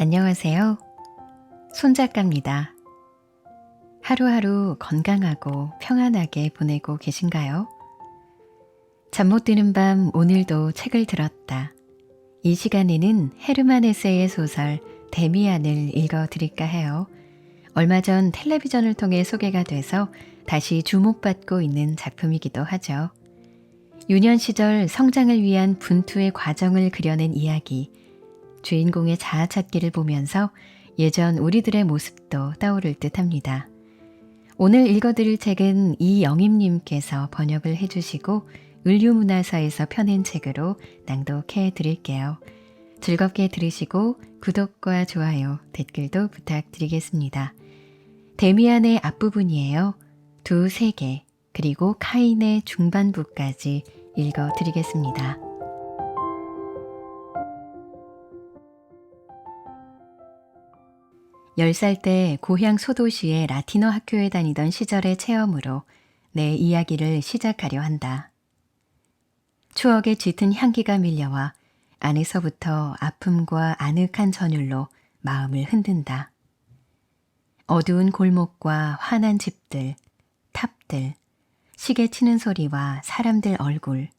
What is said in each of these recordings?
안녕하세요. 손작가입니다. 하루하루 건강하고 평안하게 보내고 계신가요? 잠 못 드는 밤 오늘도 책을 들었다. 이 시간에는 헤르만 헤세의 소설 데미안을 읽어드릴까 해요. 얼마 전 텔레비전을 통해 소개가 돼서 다시 주목받고 있는 작품이기도 하죠. 유년 시절 성장을 위한 분투의 과정을 그려낸 이야기, 주인공의 자아 찾기를 보면서 예전 우리들의 모습도 떠오를 듯 합니다. 오늘 읽어드릴 책은 이영임님께서 번역을 해주시고 을류문화사에서 펴낸 책으로 낭독해 드릴게요. 즐겁게 들으시고 구독과 좋아요, 댓글도 부탁드리겠습니다. 데미안의 앞부분이에요. 두 세계, 그리고 카인의 중반부까지 읽어드리겠습니다. 10살 때 고향 소도시의 라틴어 학교에 다니던 시절의 체험으로 내 이야기를 시작하려 한다. 추억의 짙은 향기가 밀려와 안에서부터 아픔과 아늑한 전율로 마음을 흔든다. 어두운 골목과 환한 집들, 탑들, 시계 치는 소리와 사람들 얼굴,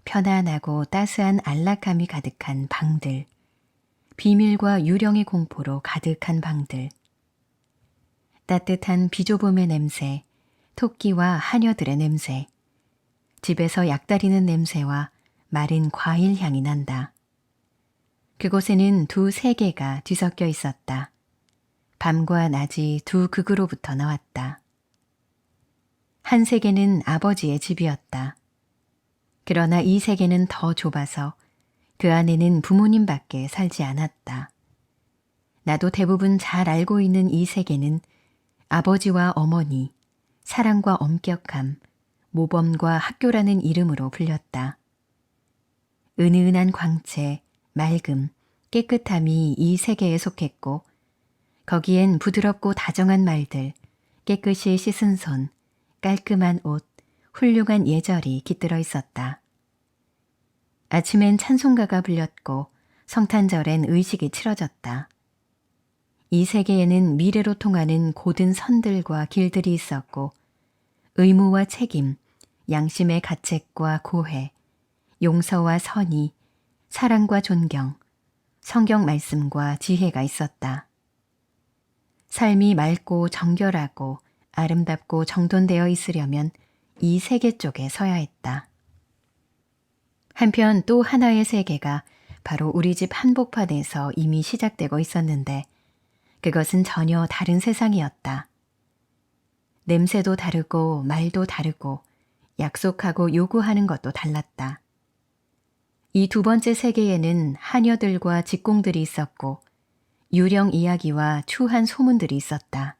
편안하고 따스한 안락함이 가득한 방들, 비밀과 유령의 공포로 가득한 방들, 따뜻한 비조봄의 냄새, 토끼와 하녀들의 냄새, 집에서 약다리는 냄새와 마른 과일 향이 난다. 그곳에는 두 세계가 뒤섞여 있었다. 밤과 낮이 두 극으로부터 나왔다. 한 세계는 아버지의 집이었다. 그러나 이 세계는 더 좁아서 그 안에는 부모님밖에 살지 않았다. 나도 대부분 잘 알고 있는 이 세계는 아버지와 어머니, 사랑과 엄격함, 모범과 학교라는 이름으로 불렸다. 은은한 광채, 맑음, 깨끗함이 이 세계에 속했고 거기엔 부드럽고 다정한 말들, 깨끗이 씻은 손, 깔끔한 옷, 훌륭한 예절이 깃들어 있었다. 아침엔 찬송가가 불렸고 성탄절엔 의식이 치러졌다. 이 세계에는 미래로 통하는 고든 선들과 길들이 있었고 의무와 책임, 양심의 가책과 고해, 용서와 선의, 사랑과 존경, 성경 말씀과 지혜가 있었다. 삶이 맑고 정결하고 아름답고 정돈되어 있으려면 이 세계 쪽에 서야 했다. 한편 또 하나의 세계가 바로 우리 집 한복판에서 이미 시작되고 있었는데 그것은 전혀 다른 세상이었다. 냄새도 다르고 말도 다르고 약속하고 요구하는 것도 달랐다. 이 두 번째 세계에는 하녀들과 직공들이 있었고 유령 이야기와 추한 소문들이 있었다.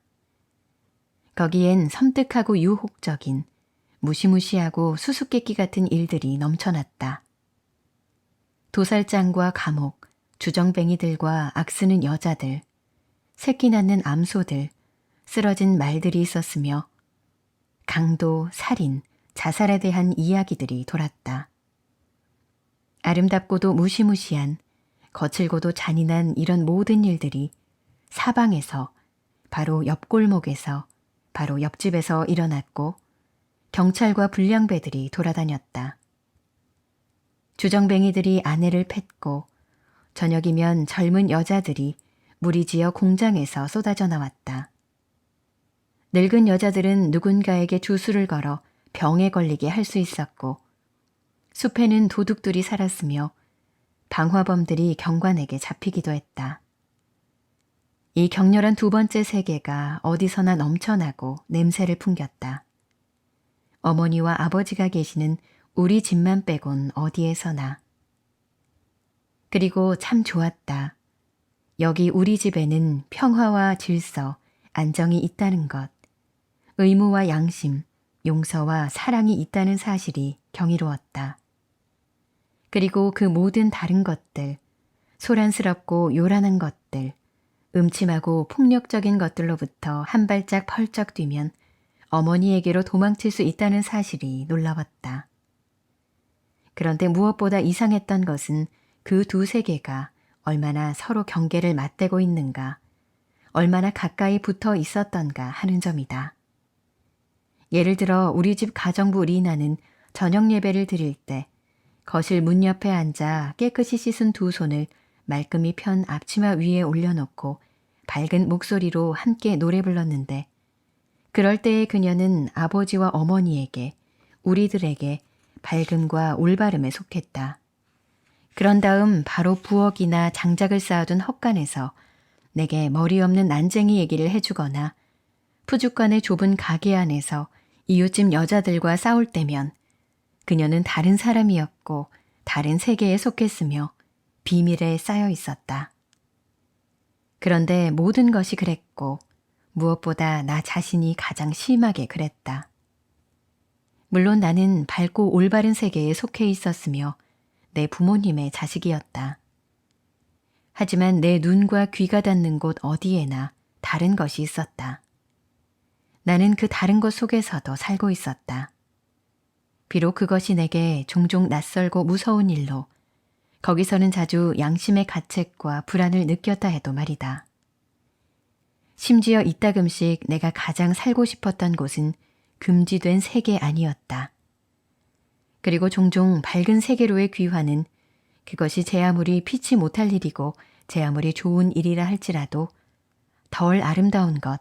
거기엔 섬뜩하고 유혹적인 무시무시하고 수수께끼 같은 일들이 넘쳐났다. 도살장과 감옥, 주정뱅이들과 악쓰는 여자들, 새끼 낳는 암소들, 쓰러진 말들이 있었으며 강도, 살인, 자살에 대한 이야기들이 돌았다. 아름답고도 무시무시한, 거칠고도 잔인한 이런 모든 일들이 사방에서, 바로 옆 골목에서, 바로 옆집에서 일어났고 경찰과 불량배들이 돌아다녔다. 주정뱅이들이 아내를 팼고 저녁이면 젊은 여자들이 무리지어 공장에서 쏟아져 나왔다. 늙은 여자들은 누군가에게 주술을 걸어 병에 걸리게 할 수 있었고 숲에는 도둑들이 살았으며 방화범들이 경관에게 잡히기도 했다. 이 격렬한 두 번째 세계가 어디서나 넘쳐나고 냄새를 풍겼다. 어머니와 아버지가 계시는 우리 집만 빼곤 어디에서나. 그리고 참 좋았다. 여기 우리 집에는 평화와 질서, 안정이 있다는 것, 의무와 양심, 용서와 사랑이 있다는 사실이 경이로웠다. 그리고 그 모든 다른 것들, 소란스럽고 요란한 것들, 음침하고 폭력적인 것들로부터 한 발짝 펄쩍 뛰면 어머니에게로 도망칠 수 있다는 사실이 놀라웠다. 그런데 무엇보다 이상했던 것은 그 두 세계가 얼마나 서로 경계를 맞대고 있는가, 얼마나 가까이 붙어 있었던가 하는 점이다. 예를 들어 우리 집 가정부 리나는 저녁 예배를 드릴 때 거실 문 옆에 앉아 깨끗이 씻은 두 손을 말끔히 편 앞치마 위에 올려놓고 밝은 목소리로 함께 노래 불렀는데, 그럴 때의 그녀는 아버지와 어머니에게, 우리들에게 밝음과 올바름에 속했다. 그런 다음 바로 부엌이나 장작을 쌓아둔 헛간에서 내게 머리 없는 난쟁이 얘기를 해주거나, 푸죽간의 좁은 가게 안에서 이웃집 여자들과 싸울 때면 그녀는 다른 사람이었고 다른 세계에 속했으며 비밀에 쌓여 있었다. 그런데 모든 것이 그랬고 무엇보다 나 자신이 가장 심하게 그랬다. 물론 나는 밝고 올바른 세계에 속해 있었으며 내 부모님의 자식이었다. 하지만 내 눈과 귀가 닿는 곳 어디에나 다른 것이 있었다. 나는 그 다른 것 속에서도 살고 있었다. 비록 그것이 내게 종종 낯설고 무서운 일로, 거기서는 자주 양심의 가책과 불안을 느꼈다 해도 말이다. 심지어 이따금씩 내가 가장 살고 싶었던 곳은 금지된 세계 아니었다. 그리고 종종 밝은 세계로의 귀환은 그것이 제 아무리 피치 못할 일이고 제 아무리 좋은 일이라 할지라도 덜 아름다운 것,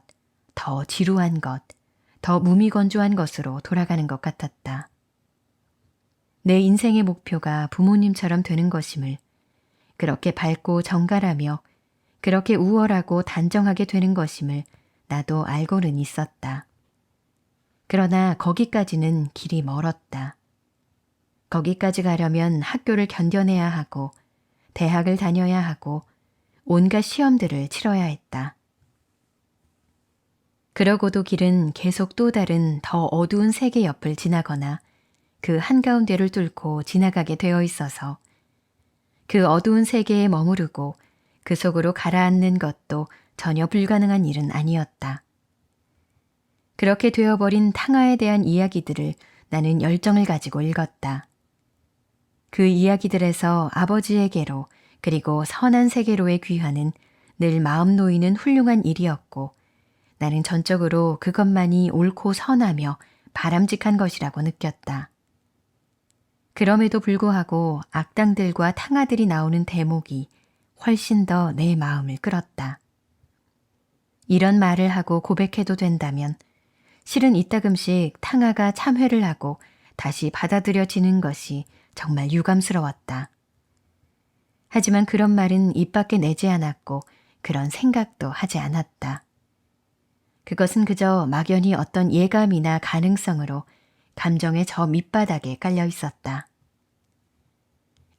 더 지루한 것, 더 무미건조한 것으로 돌아가는 것 같았다. 내 인생의 목표가 부모님처럼 되는 것임을, 그렇게 밝고 정갈하며 그렇게 우월하고 단정하게 되는 것임을 나도 알고는 있었다. 그러나 거기까지는 길이 멀었다. 거기까지 가려면 학교를 견뎌내야 하고 대학을 다녀야 하고 온갖 시험들을 치러야 했다. 그러고도 길은 계속 또 다른 더 어두운 세계 옆을 지나거나 그 한가운데를 뚫고 지나가게 되어 있어서 그 어두운 세계에 머무르고 그 속으로 가라앉는 것도 전혀 불가능한 일은 아니었다. 그렇게 되어버린 탕화에 대한 이야기들을 나는 열정을 가지고 읽었다. 그 이야기들에서 아버지에게로 그리고 선한 세계로의 귀환은 늘 마음 놓이는 훌륭한 일이었고, 나는 전적으로 그것만이 옳고 선하며 바람직한 것이라고 느꼈다. 그럼에도 불구하고 악당들과 탕아들이 나오는 대목이 훨씬 더 내 마음을 끌었다. 이런 말을 하고 고백해도 된다면 실은 이따금씩 탕아가 참회를 하고 다시 받아들여지는 것이 정말 유감스러웠다. 하지만 그런 말은 입 밖에 내지 않았고 그런 생각도 하지 않았다. 그것은 그저 막연히 어떤 예감이나 가능성으로 감정의 저 밑바닥에 깔려 있었다.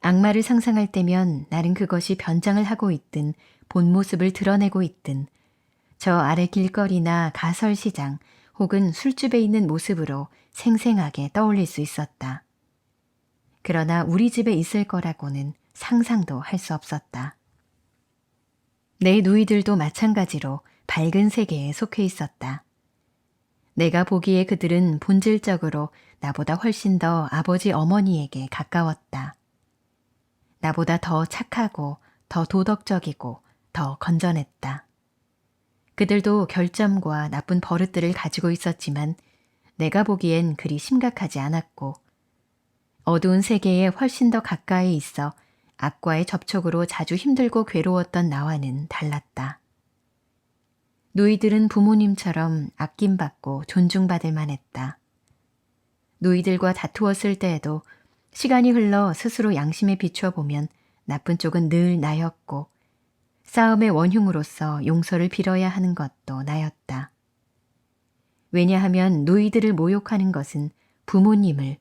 악마를 상상할 때면 나는 그것이 변장을 하고 있든 본 모습을 드러내고 있든 저 아래 길거리나 가설시장 혹은 술집에 있는 모습으로 생생하게 떠올릴 수 있었다. 그러나 우리 집에 있을 거라고는 상상도 할 수 없었다. 내 누이들도 마찬가지로 밝은 세계에 속해 있었다. 내가 보기에 그들은 본질적으로 나보다 훨씬 더 아버지 어머니에게 가까웠다. 나보다 더 착하고 더 도덕적이고 더 건전했다. 그들도 결점과 나쁜 버릇들을 가지고 있었지만 내가 보기엔 그리 심각하지 않았고, 어두운 세계에 훨씬 더 가까이 있어 악과의 접촉으로 자주 힘들고 괴로웠던 나와는 달랐다. 누이들은 부모님처럼 아낌받고 존중받을 만했다. 누이들과 다투었을 때에도 시간이 흘러 스스로 양심에 비춰보면 나쁜 쪽은 늘 나였고, 싸움의 원흉으로서 용서를 빌어야 하는 것도 나였다. 왜냐하면 누이들을 모욕하는 것은 부모님을,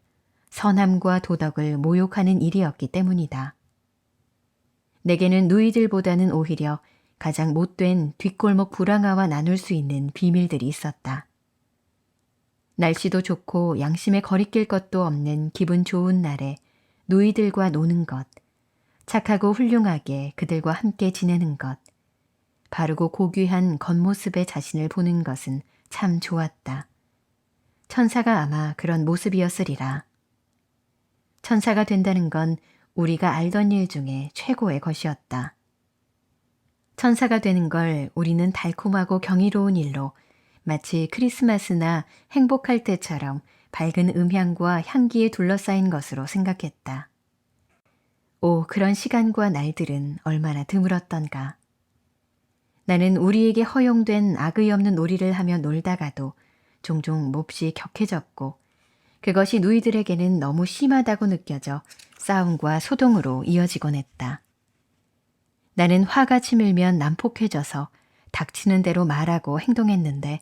선함과 도덕을 모욕하는 일이었기 때문이다. 내게는 누이들보다는 오히려 가장 못된 뒷골목 불황아와 나눌 수 있는 비밀들이 있었다. 날씨도 좋고 양심에 거리낄 것도 없는 기분 좋은 날에 누이들과 노는 것, 착하고 훌륭하게 그들과 함께 지내는 것, 바르고 고귀한 겉모습의 자신을 보는 것은 참 좋았다. 천사가 아마 그런 모습이었으리라. 천사가 된다는 건 우리가 알던 일 중에 최고의 것이었다. 천사가 되는 걸 우리는 달콤하고 경이로운 일로 마치 크리스마스나 행복할 때처럼 밝은 음향과 향기에 둘러싸인 것으로 생각했다. 오, 그런 시간과 날들은 얼마나 드물었던가. 나는 우리에게 허용된 악의 없는 놀이를 하며 놀다가도 종종 몹시 격해졌고 그것이 누이들에게는 너무 심하다고 느껴져 싸움과 소동으로 이어지곤 했다. 나는 화가 치밀면 난폭해져서 닥치는 대로 말하고 행동했는데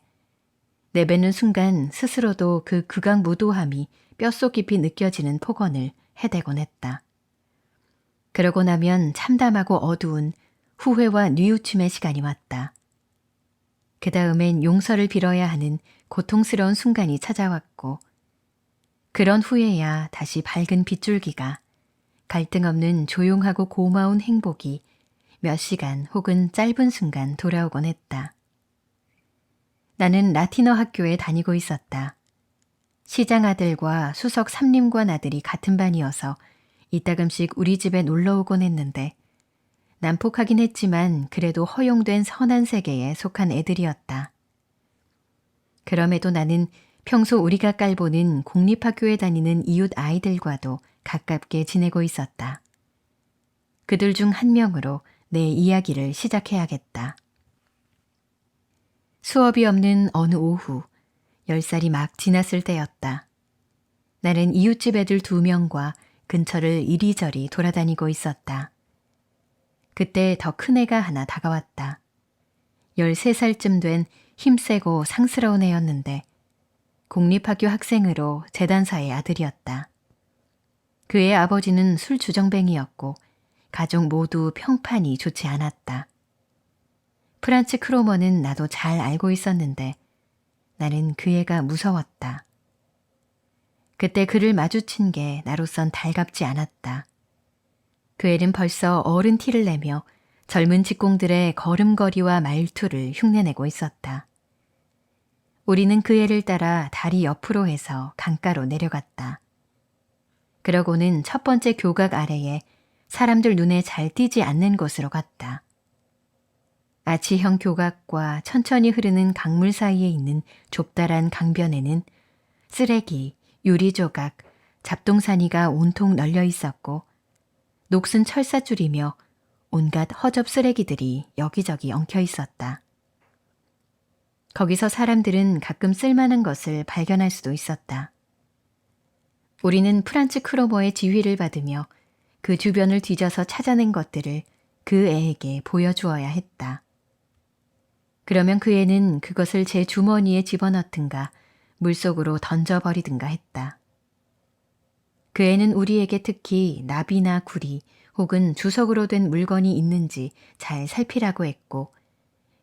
내뱉는 순간 스스로도 그 극악무도함이 뼛속 깊이 느껴지는 폭언을 해대곤 했다. 그러고 나면 참담하고 어두운 후회와 뉘우침의 시간이 왔다. 그 다음엔 용서를 빌어야 하는 고통스러운 순간이 찾아왔고 그런 후에야 다시 밝은 빗줄기가 갈등 없는 조용하고 고마운 행복이 몇 시간 혹은 짧은 순간 돌아오곤 했다. 나는 라틴어 학교에 다니고 있었다. 시장 아들과 수석 삼림관 아들이 같은 반이어서 이따금씩 우리 집에 놀러 오곤 했는데 난폭하긴 했지만 그래도 허용된 선한 세계에 속한 애들이었다. 그럼에도 나는 평소 우리가 깔보는 공립학교에 다니는 이웃 아이들과도 가깝게 지내고 있었다. 그들 중 한 명으로 내 이야기를 시작해야겠다. 수업이 없는 어느 오후, 10살이 막 지났을 때였다. 나는 이웃집 애들 2명과 근처를 이리저리 돌아다니고 있었다. 그때 더 큰 애가 하나 다가왔다. 13살쯤 된 힘세고 상스러운 애였는데 공립학교 학생으로 재단사의 아들이었다. 그의 아버지는 술주정뱅이였고 가족 모두 평판이 좋지 않았다. 프란츠 크로머는 나도 잘 알고 있었는데 나는 그 애가 무서웠다. 그때 그를 마주친 게 나로선 달갑지 않았다. 그 애는 벌써 어른 티를 내며 젊은 직공들의 걸음걸이와 말투를 흉내내고 있었다. 우리는 그 애를 따라 다리 옆으로 해서 강가로 내려갔다. 그러고는 첫 번째 교각 아래에 사람들 눈에 잘 띄지 않는 곳으로 갔다. 아치형 교각과 천천히 흐르는 강물 사이에 있는 좁다란 강변에는 쓰레기, 유리조각, 잡동사니가 온통 널려 있었고 녹슨 철사줄이며 온갖 허접 쓰레기들이 여기저기 엉켜 있었다. 거기서 사람들은 가끔 쓸만한 것을 발견할 수도 있었다. 우리는 프란츠 크로머의 지휘를 받으며 그 주변을 뒤져서 찾아낸 것들을 그 애에게 보여주어야 했다. 그러면 그 애는 그것을 제 주머니에 집어넣든가 물속으로 던져버리든가 했다. 그 애는 우리에게 특히 나비나 구리 혹은 주석으로 된 물건이 있는지 잘 살피라고 했고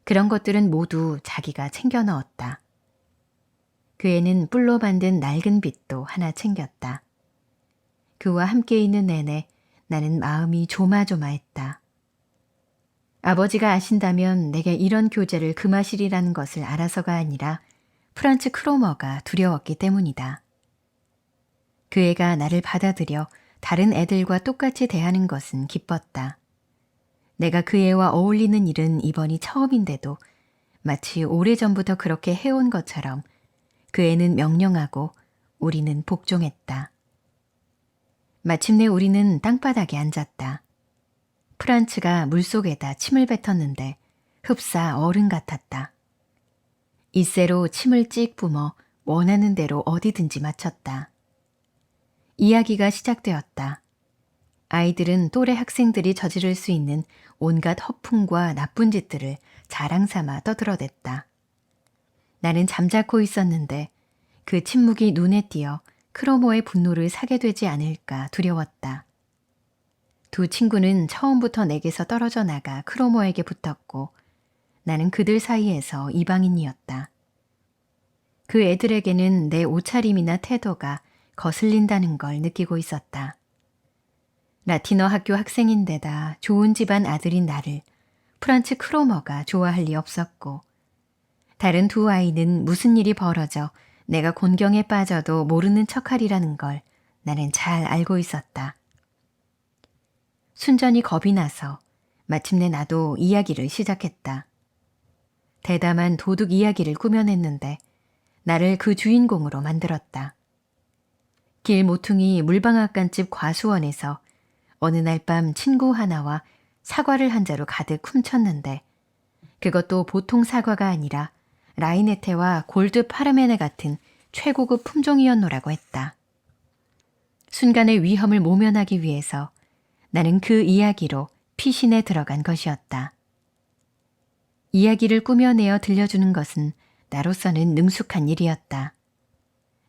그런 것들은 모두 자기가 챙겨 넣었다. 그 애는 뿔로 만든 낡은 빗도 하나 챙겼다. 그와 함께 있는 내내 나는 마음이 조마조마했다. 아버지가 아신다면 내게 이런 교제를 금하시리라는 것을 알아서가 아니라 프란츠 크로머가 두려웠기 때문이다. 그 애가 나를 받아들여 다른 애들과 똑같이 대하는 것은 기뻤다. 내가 그 애와 어울리는 일은 이번이 처음인데도 마치 오래전부터 그렇게 해온 것처럼 그 애는 명령하고 우리는 복종했다. 마침내 우리는 땅바닥에 앉았다. 프란츠가 물속에다 침을 뱉었는데 흡사 어른 같았다. 이새로 침을 찍 뿜어 원하는 대로 어디든지 맞췄다. 이야기가 시작되었다. 아이들은 또래 학생들이 저지를 수 있는 온갖 허풍과 나쁜 짓들을 자랑삼아 떠들어댔다. 나는 잠자코 있었는데 그 침묵이 눈에 띄어 크로모의 분노를 사게 되지 않을까 두려웠다. 두 친구는 처음부터 내게서 떨어져 나가 크로모에게 붙었고 나는 그들 사이에서 이방인이었다. 그 애들에게는 내 옷차림이나 태도가 거슬린다는 걸 느끼고 있었다. 라틴어 학교 학생인데다 좋은 집안 아들인 나를 프란츠 크로머가 좋아할 리 없었고 다른 두 아이는 무슨 일이 벌어져 내가 곤경에 빠져도 모르는 척하리라는 걸 나는 잘 알고 있었다. 순전히 겁이 나서 마침내 나도 이야기를 시작했다. 대담한 도둑 이야기를 꾸며냈는데 나를 그 주인공으로 만들었다. 길 모퉁이 물방앗간집 과수원에서 어느 날 밤 친구 하나와 사과를 한 자루 가득 훔쳤는데 그것도 보통 사과가 아니라 라이네테와 골드 파르메네 같은 최고급 품종이었노라고 했다. 순간의 위험을 모면하기 위해서 나는 그 이야기로 피신에 들어간 것이었다. 이야기를 꾸며내어 들려주는 것은 나로서는 능숙한 일이었다.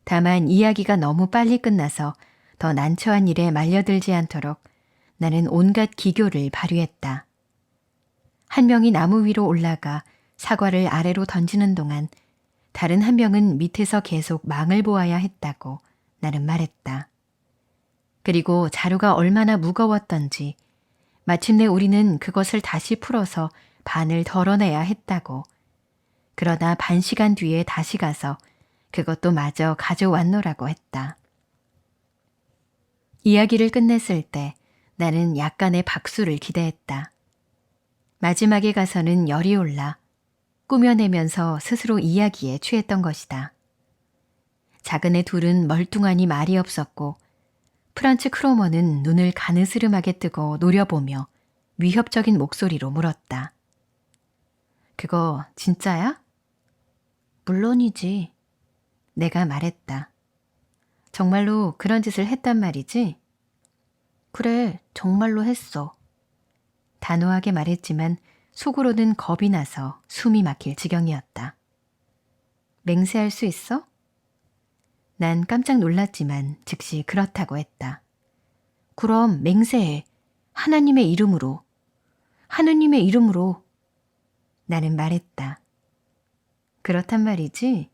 다만 이야기가 너무 빨리 끝나서 더 난처한 일에 말려들지 않도록 나는 온갖 기교를 발휘했다. 한 명이 나무 위로 올라가 사과를 아래로 던지는 동안 다른 한 명은 밑에서 계속 망을 보아야 했다고 나는 말했다. 그리고 자루가 얼마나 무거웠던지 마침내 우리는 그것을 다시 풀어서 반을 덜어내야 했다고. 그러나 반 시간 뒤에 다시 가서 그것도 마저 가져왔노라고 했다. 이야기를 끝냈을 때 나는 약간의 박수를 기대했다. 마지막에 가서는 열이 올라 꾸며내면서 스스로 이야기에 취했던 것이다. 작은 애 둘은 멀뚱하니 말이 없었고 프란츠 크로머는 눈을 가느스름하게 뜨고 노려보며 위협적인 목소리로 물었다. 그거 진짜야? 물론이지. 내가 말했다. 정말로 그런 짓을 했단 말이지? 그래, 정말로 했어. 단호하게 말했지만 속으로는 겁이 나서 숨이 막힐 지경이었다. 맹세할 수 있어? 난 깜짝 놀랐지만 즉시 그렇다고 했다. 그럼 맹세해. 하나님의 이름으로. 하느님의 이름으로. 나는 말했다. 그렇단 말이지?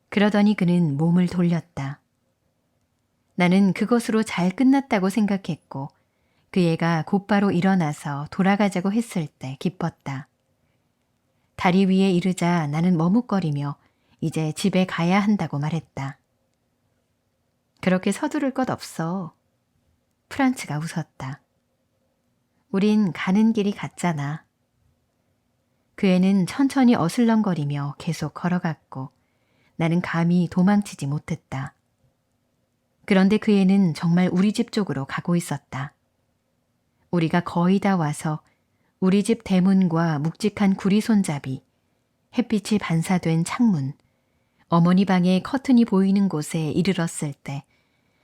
그러더니 그는 몸을 돌렸다. 나는 그것으로 잘 끝났다고 생각했고 그 애가 곧바로 일어나서 돌아가자고 했을 때 기뻤다. 다리 위에 이르자 나는 머뭇거리며 이제 집에 가야 한다고 말했다. 그렇게 서두를 것 없어. 프란츠가 웃었다. 우린 가는 길이 같잖아. 그 애는 천천히 어슬렁거리며 계속 걸어갔고 나는 감히 도망치지 못했다. 그런데 그 애는 정말 우리 집 쪽으로 가고 있었다. 우리가 거의 다 와서 우리 집 대문과 묵직한 구리 손잡이, 햇빛이 반사된 창문, 어머니 방의 커튼이 보이는 곳에 이르렀을 때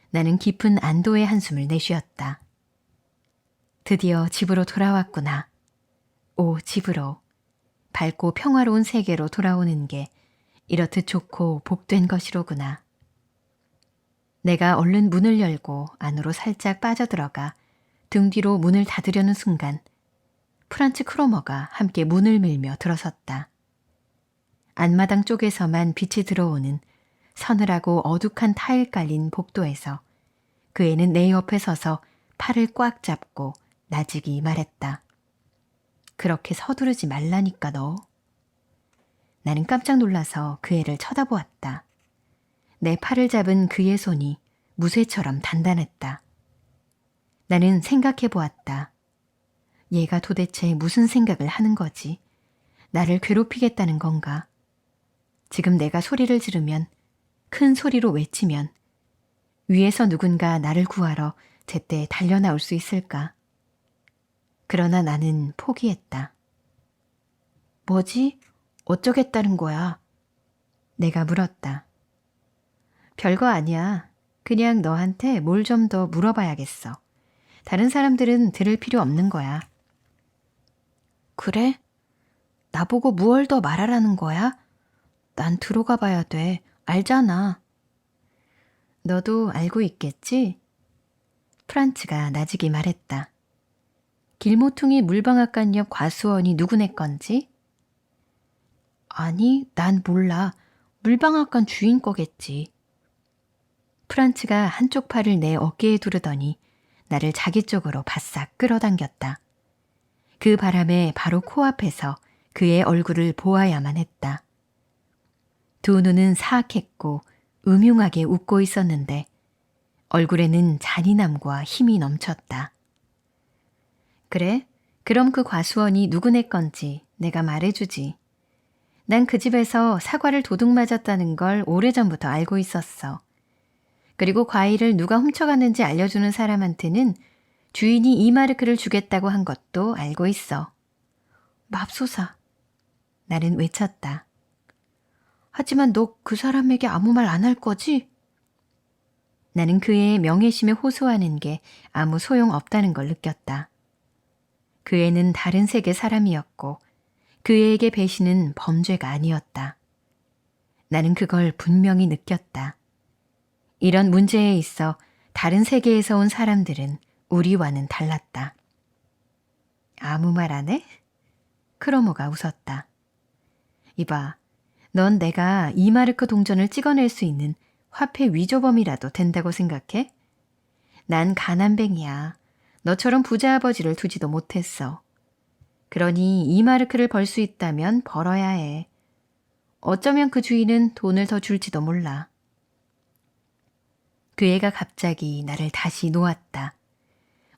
나는 깊은 안도의 한숨을 내쉬었다. 드디어 집으로 돌아왔구나. 오, 집으로. 밝고 평화로운 세계로 돌아오는 게 이렇듯 좋고 복된 것이로구나. 내가 얼른 문을 열고 안으로 살짝 빠져들어가 등 뒤로 문을 닫으려는 순간 프란츠 크로머가 함께 문을 밀며 들어섰다. 안마당 쪽에서만 빛이 들어오는 서늘하고 어둑한 타일 깔린 복도에서 그 애는 내 옆에 서서 팔을 꽉 잡고 나직이 말했다. 그렇게 서두르지 말라니까 너. 나는 깜짝 놀라서 그 애를 쳐다보았다. 내 팔을 잡은 그의 손이 무쇠처럼 단단했다. 나는 생각해 보았다. 얘가 도대체 무슨 생각을 하는 거지? 나를 괴롭히겠다는 건가? 지금 내가 소리를 지르면, 큰 소리로 외치면 위에서 누군가 나를 구하러 제때 달려나올 수 있을까? 그러나 나는 포기했다. 뭐지? 어쩌겠다는 거야? 내가 물었다. 별거 아니야. 그냥 너한테 뭘 좀 더 물어봐야겠어. 다른 사람들은 들을 필요 없는 거야. 그래? 나보고 무얼 더 말하라는 거야? 난 들어가 봐야 돼. 알잖아. 너도 알고 있겠지? 프란츠가 나직이 말했다. 길모퉁이 물방앗간 옆 과수원이 누구네 건지? 아니, 난 몰라. 물방앗간 주인 거겠지. 프란츠가 한쪽 팔을 내 어깨에 두르더니 나를 자기 쪽으로 바싹 끌어당겼다. 그 바람에 바로 코앞에서 그의 얼굴을 보아야만 했다. 두 눈은 사악했고 음흉하게 웃고 있었는데 얼굴에는 잔인함과 힘이 넘쳤다. 그래? 그럼 그 과수원이 누구네 건지 내가 말해주지. 난 그 집에서 사과를 도둑 맞았다는 걸 오래전부터 알고 있었어. 그리고 과일을 누가 훔쳐갔는지 알려주는 사람한테는 주인이 2마르크를 주겠다고 한 것도 알고 있어. 맙소사. 나는 외쳤다. 하지만 너 그 사람에게 아무 말 안 할 거지? 나는 그의 명예심에 호소하는 게 아무 소용없다는 걸 느꼈다. 그 애는 다른 세계 사람이었고 그 애에게 배신은 범죄가 아니었다. 나는 그걸 분명히 느꼈다. 이런 문제에 있어 다른 세계에서 온 사람들은 우리와는 달랐다. 아무 말 안 해? 크로모가 웃었다. 이봐, 넌 내가 2마르크 동전을 찍어낼 수 있는 화폐 위조범이라도 된다고 생각해? 난 가난뱅이야. 너처럼 부자 아버지를 두지도 못했어. 그러니 2마르크를 벌 수 있다면 벌어야 해. 어쩌면 그 주인은 돈을 더 줄지도 몰라. 그 애가 갑자기 나를 다시 놓았다.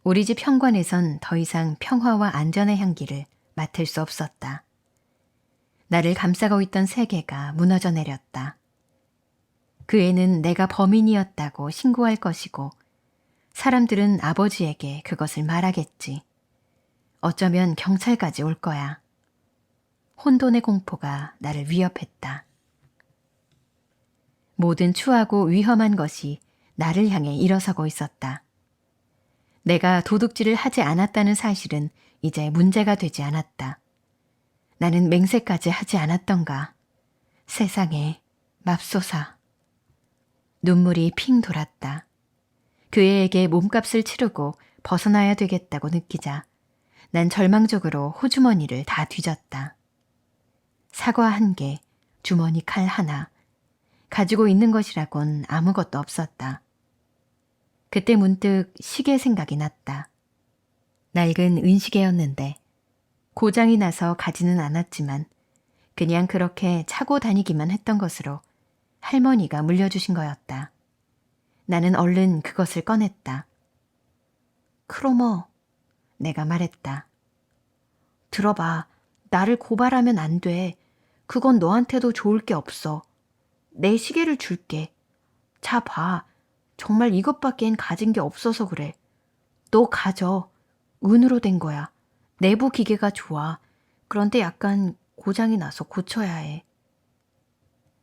우리 집 현관에선 더 이상 평화와 안전의 향기를 맡을 수 없었다. 나를 감싸고 있던 세계가 무너져 내렸다. 그 애는 내가 범인이었다고 신고할 것이고 사람들은 아버지에게 그것을 말하겠지. 어쩌면 경찰까지 올 거야. 혼돈의 공포가 나를 위협했다. 모든 추하고 위험한 것이 나를 향해 일어서고 있었다. 내가 도둑질을 하지 않았다는 사실은 이제 문제가 되지 않았다. 나는 맹세까지 하지 않았던가. 세상에, 맙소사. 눈물이 핑 돌았다. 그 애에게 몸값을 치르고 벗어나야 되겠다고 느끼자 난 절망적으로 호주머니를 다 뒤졌다. 사과 1개, 주머니 칼 하나, 가지고 있는 것이라곤 아무것도 없었다. 그때 문득 시계 생각이 났다. 낡은 은시계였는데 고장이 나서 가지는 않았지만 그냥 그렇게 차고 다니기만 했던 것으로 할머니가 물려주신 거였다. 나는 얼른 그것을 꺼냈다. 크로머, 내가 말했다. 들어봐, 나를 고발하면 안 돼. 그건 너한테도 좋을 게 없어. 내 시계를 줄게. 자, 봐. 정말 이것밖엔 가진 게 없어서 그래. 너 가져. 은으로 된 거야. 내부 기계가 좋아. 그런데 약간 고장이 나서 고쳐야 해.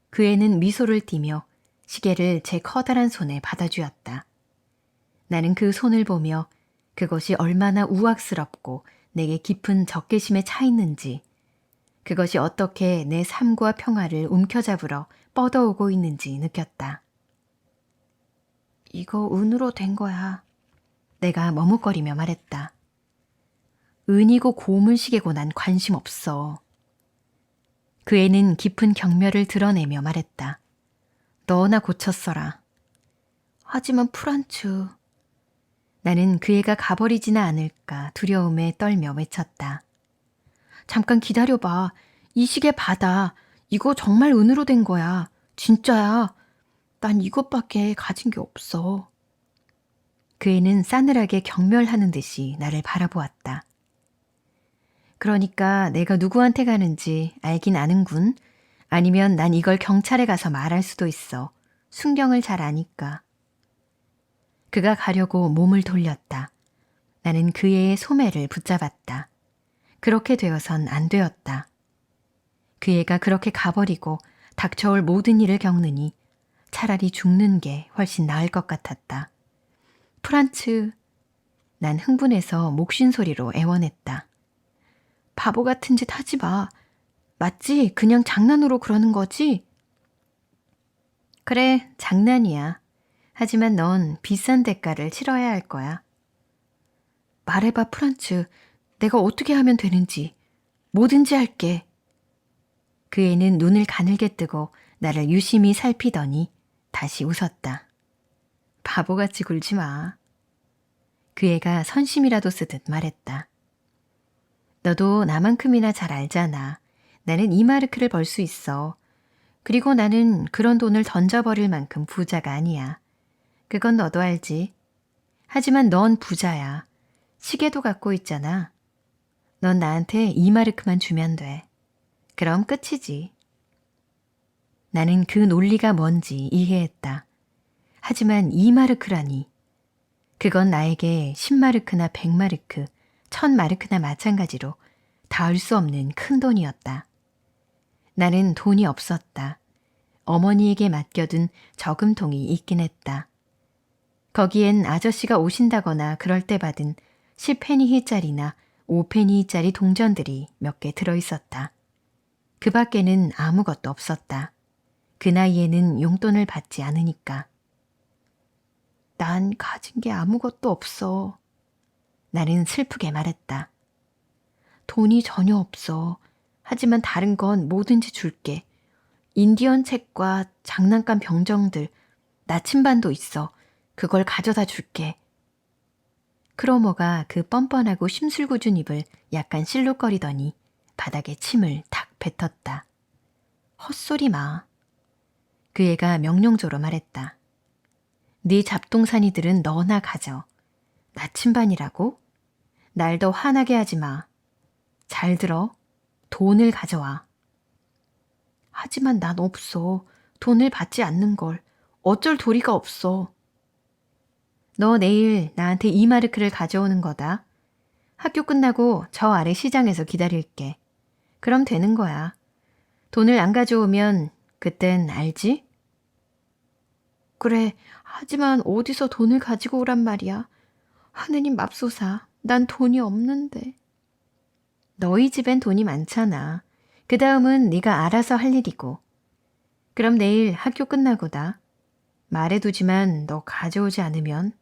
그 애는 미소를 띠며 시계를 제 커다란 손에 받아주었다. 나는 그 손을 보며 그것이 얼마나 우악스럽고 내게 깊은 적개심에 차 있는지, 그것이 어떻게 내 삶과 평화를 움켜잡으러 뻗어오고 있는지 느꼈다. 이거 은으로 된 거야. 내가 머뭇거리며 말했다. 은이고 고물시계고 난 관심 없어. 그 애는 깊은 경멸을 드러내며 말했다. 너나 고쳤어라. 하지만 프란츠. 나는 그 애가 가버리지나 않을까 두려움에 떨며 외쳤다. 잠깐 기다려봐. 이 시계 받아. 이거 정말 은으로 된 거야. 진짜야. 난 이것밖에 가진 게 없어. 그 애는 싸늘하게 경멸하는 듯이 나를 바라보았다. 그러니까 내가 누구한테 가는지 알긴 아는군. 아니면 난 이걸 경찰에 가서 말할 수도 있어. 순경을 잘 아니까. 그가 가려고 몸을 돌렸다. 나는 그 애의 소매를 붙잡았다. 그렇게 되어선 안 되었다. 그 애가 그렇게 가버리고 닥쳐올 모든 일을 겪느니 차라리 죽는 게 훨씬 나을 것 같았다. 프란츠, 난 흥분해서 목쉰 소리로 애원했다. 바보 같은 짓 하지 마. 맞지? 그냥 장난으로 그러는 거지? 그래, 장난이야. 하지만 넌 비싼 대가를 치러야 할 거야. 말해봐, 프란츠. 내가 어떻게 하면 되는지. 뭐든지 할게. 그 애는 눈을 가늘게 뜨고 나를 유심히 살피더니 다시 웃었다. 바보같이 굴지 마. 그 애가 선심이라도 쓰듯 말했다. 너도 나만큼이나 잘 알잖아. 나는 2마르크를 벌 수 있어. 그리고 나는 그런 돈을 던져버릴 만큼 부자가 아니야. 그건 너도 알지. 하지만 넌 부자야. 시계도 갖고 있잖아. 넌 나한테 2마르크만 주면 돼. 그럼 끝이지. 나는 그 논리가 뭔지 이해했다. 하지만 2마르크라니. 그건 나에게 10마르크나 100마르크, 1000마르크나 마찬가지로 닿을 수 없는 큰 돈이었다. 나는 돈이 없었다. 어머니에게 맡겨둔 저금통이 있긴 했다. 거기엔 아저씨가 오신다거나 그럴 때 받은 10페니짜리나 5페니짜리 동전들이 몇 개 들어있었다. 그 밖에는 아무것도 없었다. 그 나이에는 용돈을 받지 않으니까. 난 가진 게 아무것도 없어. 나는 슬프게 말했다. 돈이 전혀 없어. 하지만 다른 건 뭐든지 줄게. 인디언 책과 장난감 병정들, 나침반도 있어. 그걸 가져다 줄게. 크로모가 그 뻔뻔하고 심술궂은 입을 약간 실룩거리더니 바닥에 침을 탁 뱉었다. 헛소리 마. 그 애가 명령조로 말했다. 네 잡동사니들은 너나 가져. 나침반이라고? 날 더 화나게 하지 마. 잘 들어. 돈을 가져와. 하지만 난 없어. 돈을 받지 않는 걸. 어쩔 도리가 없어. 너 내일 나한테 2마르크를 가져오는 거다. 학교 끝나고 저 아래 시장에서 기다릴게. 그럼 되는 거야. 돈을 안 가져오면 그땐 알지? 그래, 하지만 어디서 돈을 가지고 오란 말이야. 하느님 맙소사, 난 돈이 없는데. 너희 집엔 돈이 많잖아. 그 다음은 네가 알아서 할 일이고. 그럼 내일 학교 끝나고다. 말해두지만 너 가져오지 않으면.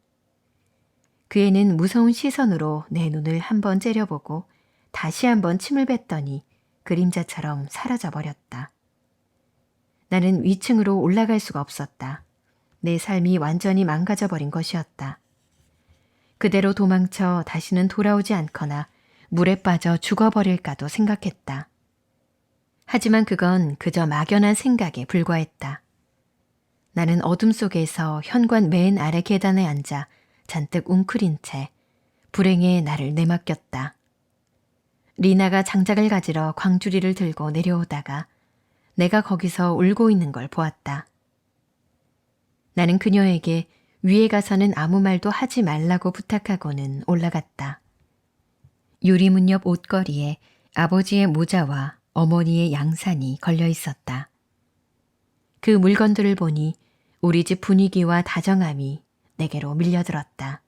그 애는 무서운 시선으로 내 눈을 한번 째려보고 다시 한번 침을 뱉더니 그림자처럼 사라져버렸다. 나는 위층으로 올라갈 수가 없었다. 내 삶이 완전히 망가져버린 것이었다. 그대로 도망쳐 다시는 돌아오지 않거나 물에 빠져 죽어버릴까도 생각했다. 하지만 그건 그저 막연한 생각에 불과했다. 나는 어둠 속에서 현관 맨 아래 계단에 앉아 잔뜩 웅크린 채 불행에 나를 내맡겼다. 리나가 장작을 가지러 광주리를 들고 내려오다가 내가 거기서 울고 있는 걸 보았다. 나는 그녀에게 위에 가서는 아무 말도 하지 말라고 부탁하고는 올라갔다. 유리문 옆 옷걸이에 아버지의 모자와 어머니의 양산이 걸려 있었다. 그 물건들을 보니 우리 집 분위기와 다정함이 내게로 밀려들었다.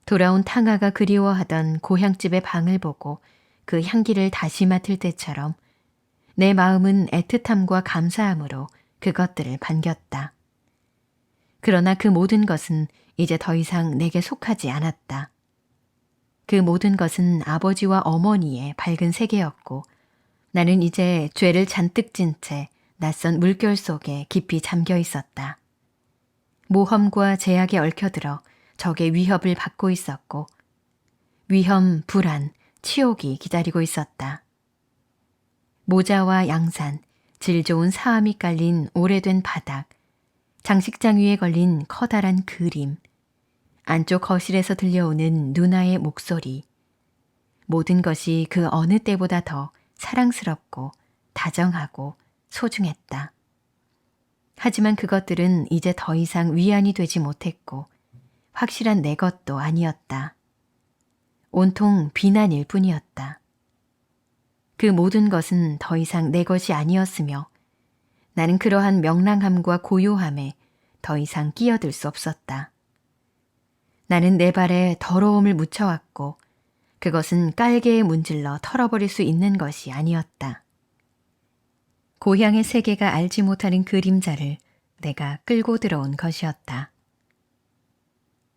돌아온 탕아가 그리워하던 고향집의 방을 보고 그 향기를 다시 맡을 때처럼 내 마음은 애틋함과 감사함으로 그것들을 반겼다. 그러나 그 모든 것은 이제 더 이상 내게 속하지 않았다. 그 모든 것은 아버지와 어머니의 밝은 세계였고 나는 이제 죄를 잔뜩 진 채 낯선 물결 속에 깊이 잠겨 있었다. 모험과 제약에 얽혀들어 적의 위협을 받고 있었고 위험, 불안, 치욕이 기다리고 있었다. 모자와 양산, 질 좋은 사암이 깔린 오래된 바닥, 장식장 위에 걸린 커다란 그림, 안쪽 거실에서 들려오는 누나의 목소리, 모든 것이 그 어느 때보다 더 사랑스럽고 다정하고 소중했다. 하지만 그것들은 이제 더 이상 위안이 되지 못했고 확실한 내 것도 아니었다. 온통 비난일 뿐이었다. 그 모든 것은 더 이상 내 것이 아니었으며 나는 그러한 명랑함과 고요함에 더 이상 끼어들 수 없었다. 나는 내 발에 더러움을 묻혀왔고 그것은 깔개에 문질러 털어버릴 수 있는 것이 아니었다. 고향의 세계가 알지 못하는 그림자를 내가 끌고 들어온 것이었다.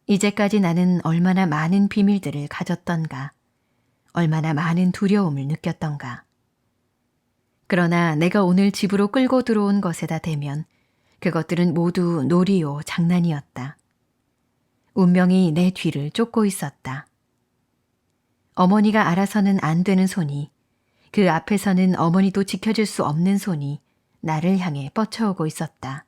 이제까지 나는 얼마나 많은 비밀들을 가졌던가, 얼마나 많은 두려움을 느꼈던가. 그러나 내가 오늘 집으로 끌고 들어온 것에다 대면 그것들은 모두 놀이요 장난이었다. 운명이 내 뒤를 쫓고 있었다. 어머니가 알아서는 안 되는 손이, 그 앞에서는 어머니도 지켜줄 수 없는 손이 나를 향해 뻗쳐오고 있었다.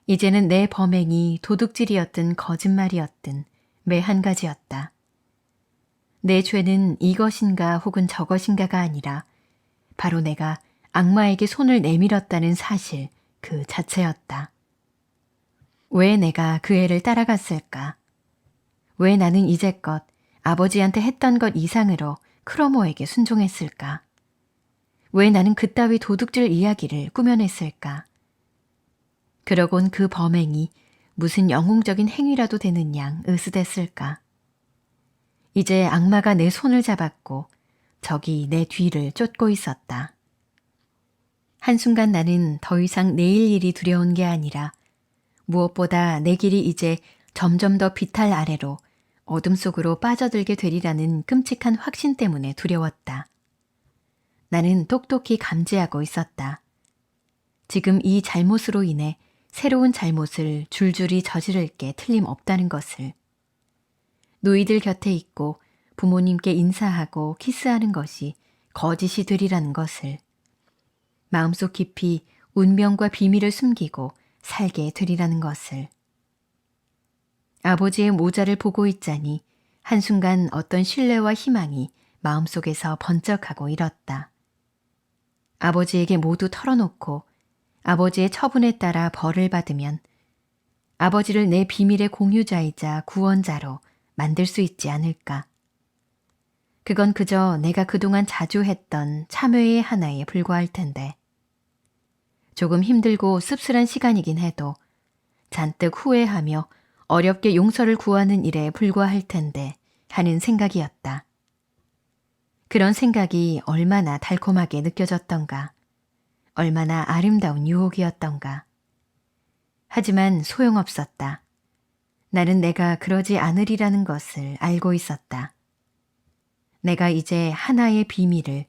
이제는 내 범행이 도둑질이었든 거짓말이었든 매 한 가지였다. 내 죄는 이것인가 혹은 저것인가가 아니라 바로 내가 악마에게 손을 내밀었다는 사실 그 자체였다. 왜 내가 그 애를 따라갔을까? 왜 나는 이제껏 아버지한테 했던 것 이상으로 크로모에게 순종했을까? 왜 나는 그따위 도둑질 이야기를 꾸며냈을까? 그러곤 그 범행이 무슨 영웅적인 행위라도 되는 양 으스댔을까? 이제 악마가 내 손을 잡았고 적이 내 뒤를 쫓고 있었다. 한순간 나는 더 이상 내일 일이 두려운 게 아니라 무엇보다 내 길이 이제 점점 더 비탈 아래로 어둠 속으로 빠져들게 되리라는 끔찍한 확신 때문에 두려웠다. 나는 똑똑히 감지하고 있었다. 지금 이 잘못으로 인해 새로운 잘못을 줄줄이 저지를 게 틀림없다는 것을. 누이들 곁에 있고 부모님께 인사하고 키스하는 것이 거짓이 되리라는 것을. 마음속 깊이 운명과 비밀을 숨기고 살게 되리라는 것을. 아버지의 모자를 보고 있자니 한순간 어떤 신뢰와 희망이 마음속에서 번쩍하고 일었다. 아버지에게 모두 털어놓고 아버지의 처분에 따라 벌을 받으면 아버지를 내 비밀의 공유자이자 구원자로 만들 수 있지 않을까. 그건 그저 내가 그동안 자주 했던 참회의 하나에 불과할 텐데. 조금 힘들고 씁쓸한 시간이긴 해도 잔뜩 후회하며 어렵게 용서를 구하는 일에 불과할 텐데 하는 생각이었다. 그런 생각이 얼마나 달콤하게 느껴졌던가. 얼마나 아름다운 유혹이었던가. 하지만 소용없었다. 나는 내가 그러지 않으리라는 것을 알고 있었다. 내가 이제 하나의 비밀을,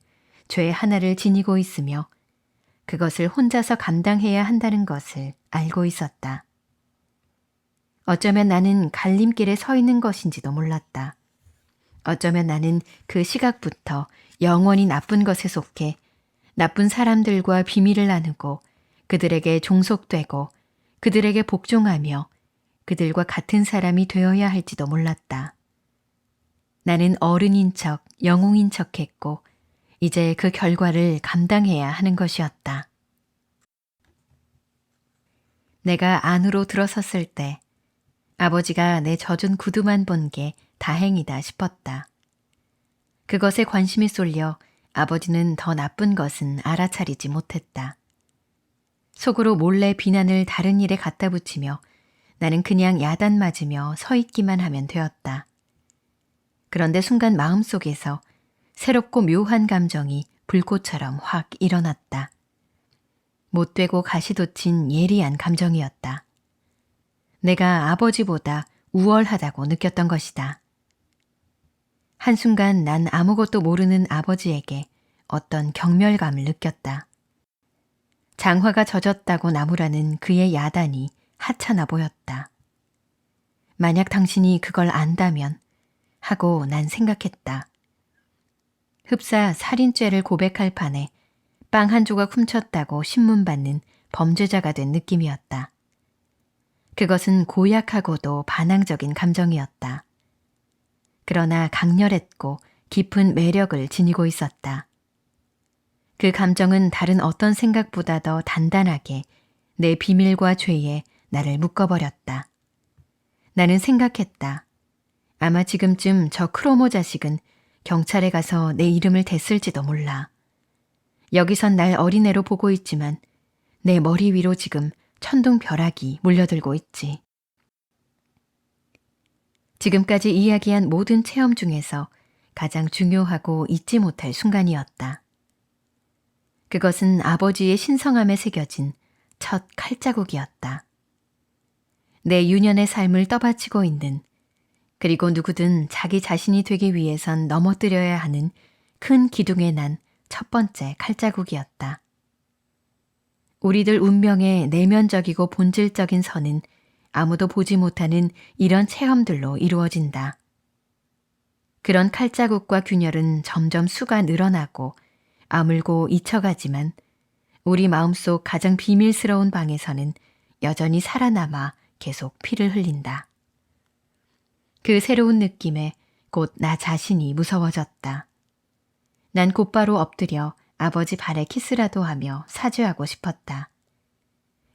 죄 하나를 지니고 있으며 그것을 혼자서 감당해야 한다는 것을 알고 있었다. 어쩌면 나는 갈림길에 서 있는 것인지도 몰랐다. 어쩌면 나는 그 시각부터 영원히 나쁜 것에 속해 나쁜 사람들과 비밀을 나누고 그들에게 종속되고 그들에게 복종하며 그들과 같은 사람이 되어야 할지도 몰랐다. 나는 어른인 척, 영웅인 척했고 이제 그 결과를 감당해야 하는 것이었다. 내가 안으로 들어섰을 때 아버지가 내 젖은 구두만 본 게 다행이다 싶었다. 그것에 관심이 쏠려 아버지는 더 나쁜 것은 알아차리지 못했다. 속으로 몰래 비난을 다른 일에 갖다 붙이며 나는 그냥 야단 맞으며 서 있기만 하면 되었다. 그런데 순간 마음속에서 새롭고 묘한 감정이 불꽃처럼 확 일어났다. 못되고 가시돋친 예리한 감정이었다. 내가 아버지보다 우월하다고 느꼈던 것이다. 한순간 난 아무것도 모르는 아버지에게 어떤 경멸감을 느꼈다. 장화가 젖었다고 나무라는 그의 야단이 하찮아 보였다. 만약 당신이 그걸 안다면 하고 난 생각했다. 흡사 살인죄를 고백할 판에 빵 한 조각 훔쳤다고 신문받는 범죄자가 된 느낌이었다. 그것은 고약하고도 반항적인 감정이었다. 그러나 강렬했고 깊은 매력을 지니고 있었다. 그 감정은 다른 어떤 생각보다 더 단단하게 내 비밀과 죄에 나를 묶어버렸다. 나는 생각했다. 아마 지금쯤 저 크로모 자식은 경찰에 가서 내 이름을 댔을지도 몰라. 여기선 날 어린애로 보고 있지만 내 머리 위로 지금 천둥벼락이 몰려들고 있지. 지금까지 이야기한 모든 체험 중에서 가장 중요하고 잊지 못할 순간이었다. 그것은 아버지의 신성함에 새겨진 첫 칼자국이었다. 내 유년의 삶을 떠받치고 있는, 그리고 누구든 자기 자신이 되기 위해선 넘어뜨려야 하는 큰 기둥에 난 첫 번째 칼자국이었다. 우리들 운명의 내면적이고 본질적인 선은 아무도 보지 못하는 이런 체험들로 이루어진다. 그런 칼자국과 균열은 점점 수가 늘어나고 아물고 잊혀가지만 우리 마음속 가장 비밀스러운 방에서는 여전히 살아남아 계속 피를 흘린다. 그 새로운 느낌에 곧 나 자신이 무서워졌다. 난 곧바로 엎드려 아버지 발에 키스라도 하며 사죄하고 싶었다.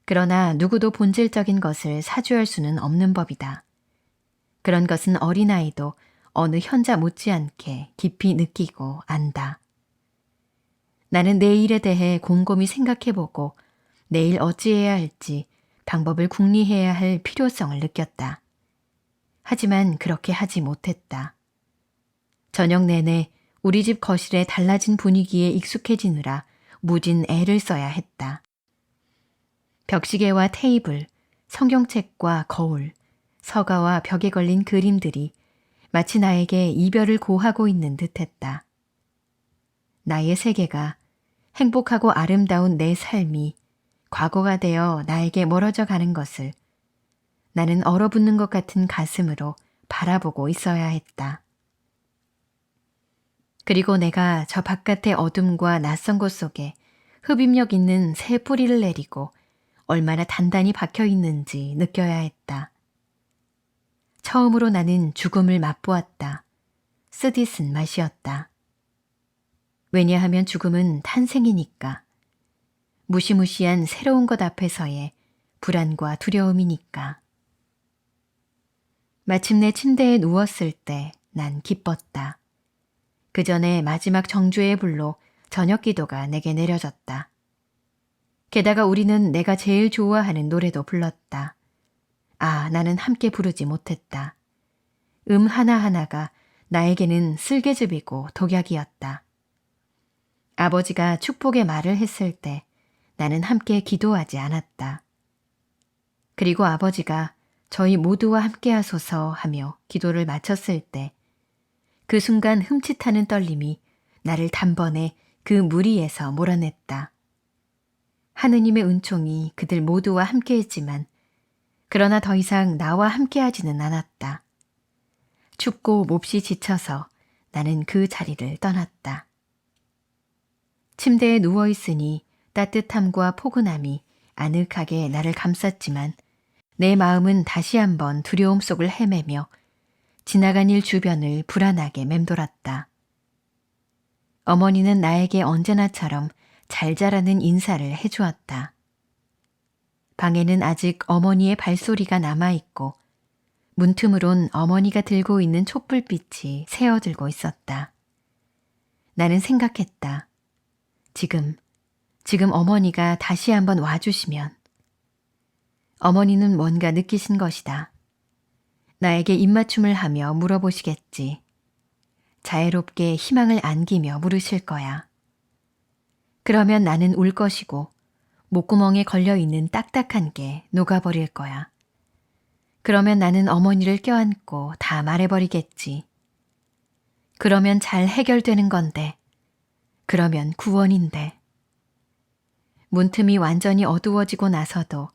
그러나 누구도 본질적인 것을 사죄할 수는 없는 법이다. 그런 것은 어린아이도 어느 현자 못지않게 깊이 느끼고 안다. 나는 내일에 대해 곰곰이 생각해보고 내일 어찌해야 할지 방법을 궁리해야 할 필요성을 느꼈다. 하지만 그렇게 하지 못했다. 저녁 내내 우리 집 거실의 달라진 분위기에 익숙해지느라 무진 애를 써야 했다. 벽시계와 테이블, 성경책과 거울, 서가와 벽에 걸린 그림들이 마치 나에게 이별을 고하고 있는 듯했다. 나의 세계가 행복하고 아름다운 내 삶이 과거가 되어 나에게 멀어져 가는 것을 나는 얼어붙는 것 같은 가슴으로 바라보고 있어야 했다. 그리고 내가 저 바깥의 어둠과 낯선 곳 속에 흡입력 있는 새 뿌리를 내리고 얼마나 단단히 박혀 있는지 느껴야 했다. 처음으로 나는 죽음을 맛보았다. 쓰디쓴 맛이었다. 왜냐하면 죽음은 탄생이니까. 무시무시한 새로운 것 앞에서의 불안과 두려움이니까. 마침내 침대에 누웠을 때 난 기뻤다. 그 전에 마지막 정주의 불로 저녁 기도가 내게 내려졌다. 게다가 우리는 내가 제일 좋아하는 노래도 불렀다. 아, 나는 함께 부르지 못했다. 하나하나가 나에게는 쓸개즙이고 독약이었다. 아버지가 축복의 말을 했을 때 나는 함께 기도하지 않았다. 그리고 아버지가 저희 모두와 함께 하소서 하며 기도를 마쳤을 때 그 순간 흠칫하는 떨림이 나를 단번에 그 무리에서 몰아냈다. 하느님의 은총이 그들 모두와 함께 했지만 그러나 더 이상 나와 함께 하지는 않았다. 춥고 몹시 지쳐서 나는 그 자리를 떠났다. 침대에 누워있으니 따뜻함과 포근함이 아늑하게 나를 감쌌지만 내 마음은 다시 한번 두려움 속을 헤매며 지나간 일 주변을 불안하게 맴돌았다. 어머니는 나에게 언제나처럼 잘 자라는 인사를 해주었다. 방에는 아직 어머니의 발소리가 남아있고 문틈으론 어머니가 들고 있는 촛불빛이 새어들고 있었다. 나는 생각했다. 지금 어머니가 다시 한번 와주시면. 어머니는 뭔가 느끼신 것이다. 나에게 입맞춤을 하며 물어보시겠지. 자애롭게 희망을 안기며 물으실 거야. 그러면 나는 울 것이고 목구멍에 걸려있는 딱딱한 게 녹아버릴 거야. 그러면 나는 어머니를 껴안고 다 말해버리겠지. 그러면 잘 해결되는 건데. 그러면 구원인데. 문틈이 완전히 어두워지고 나서도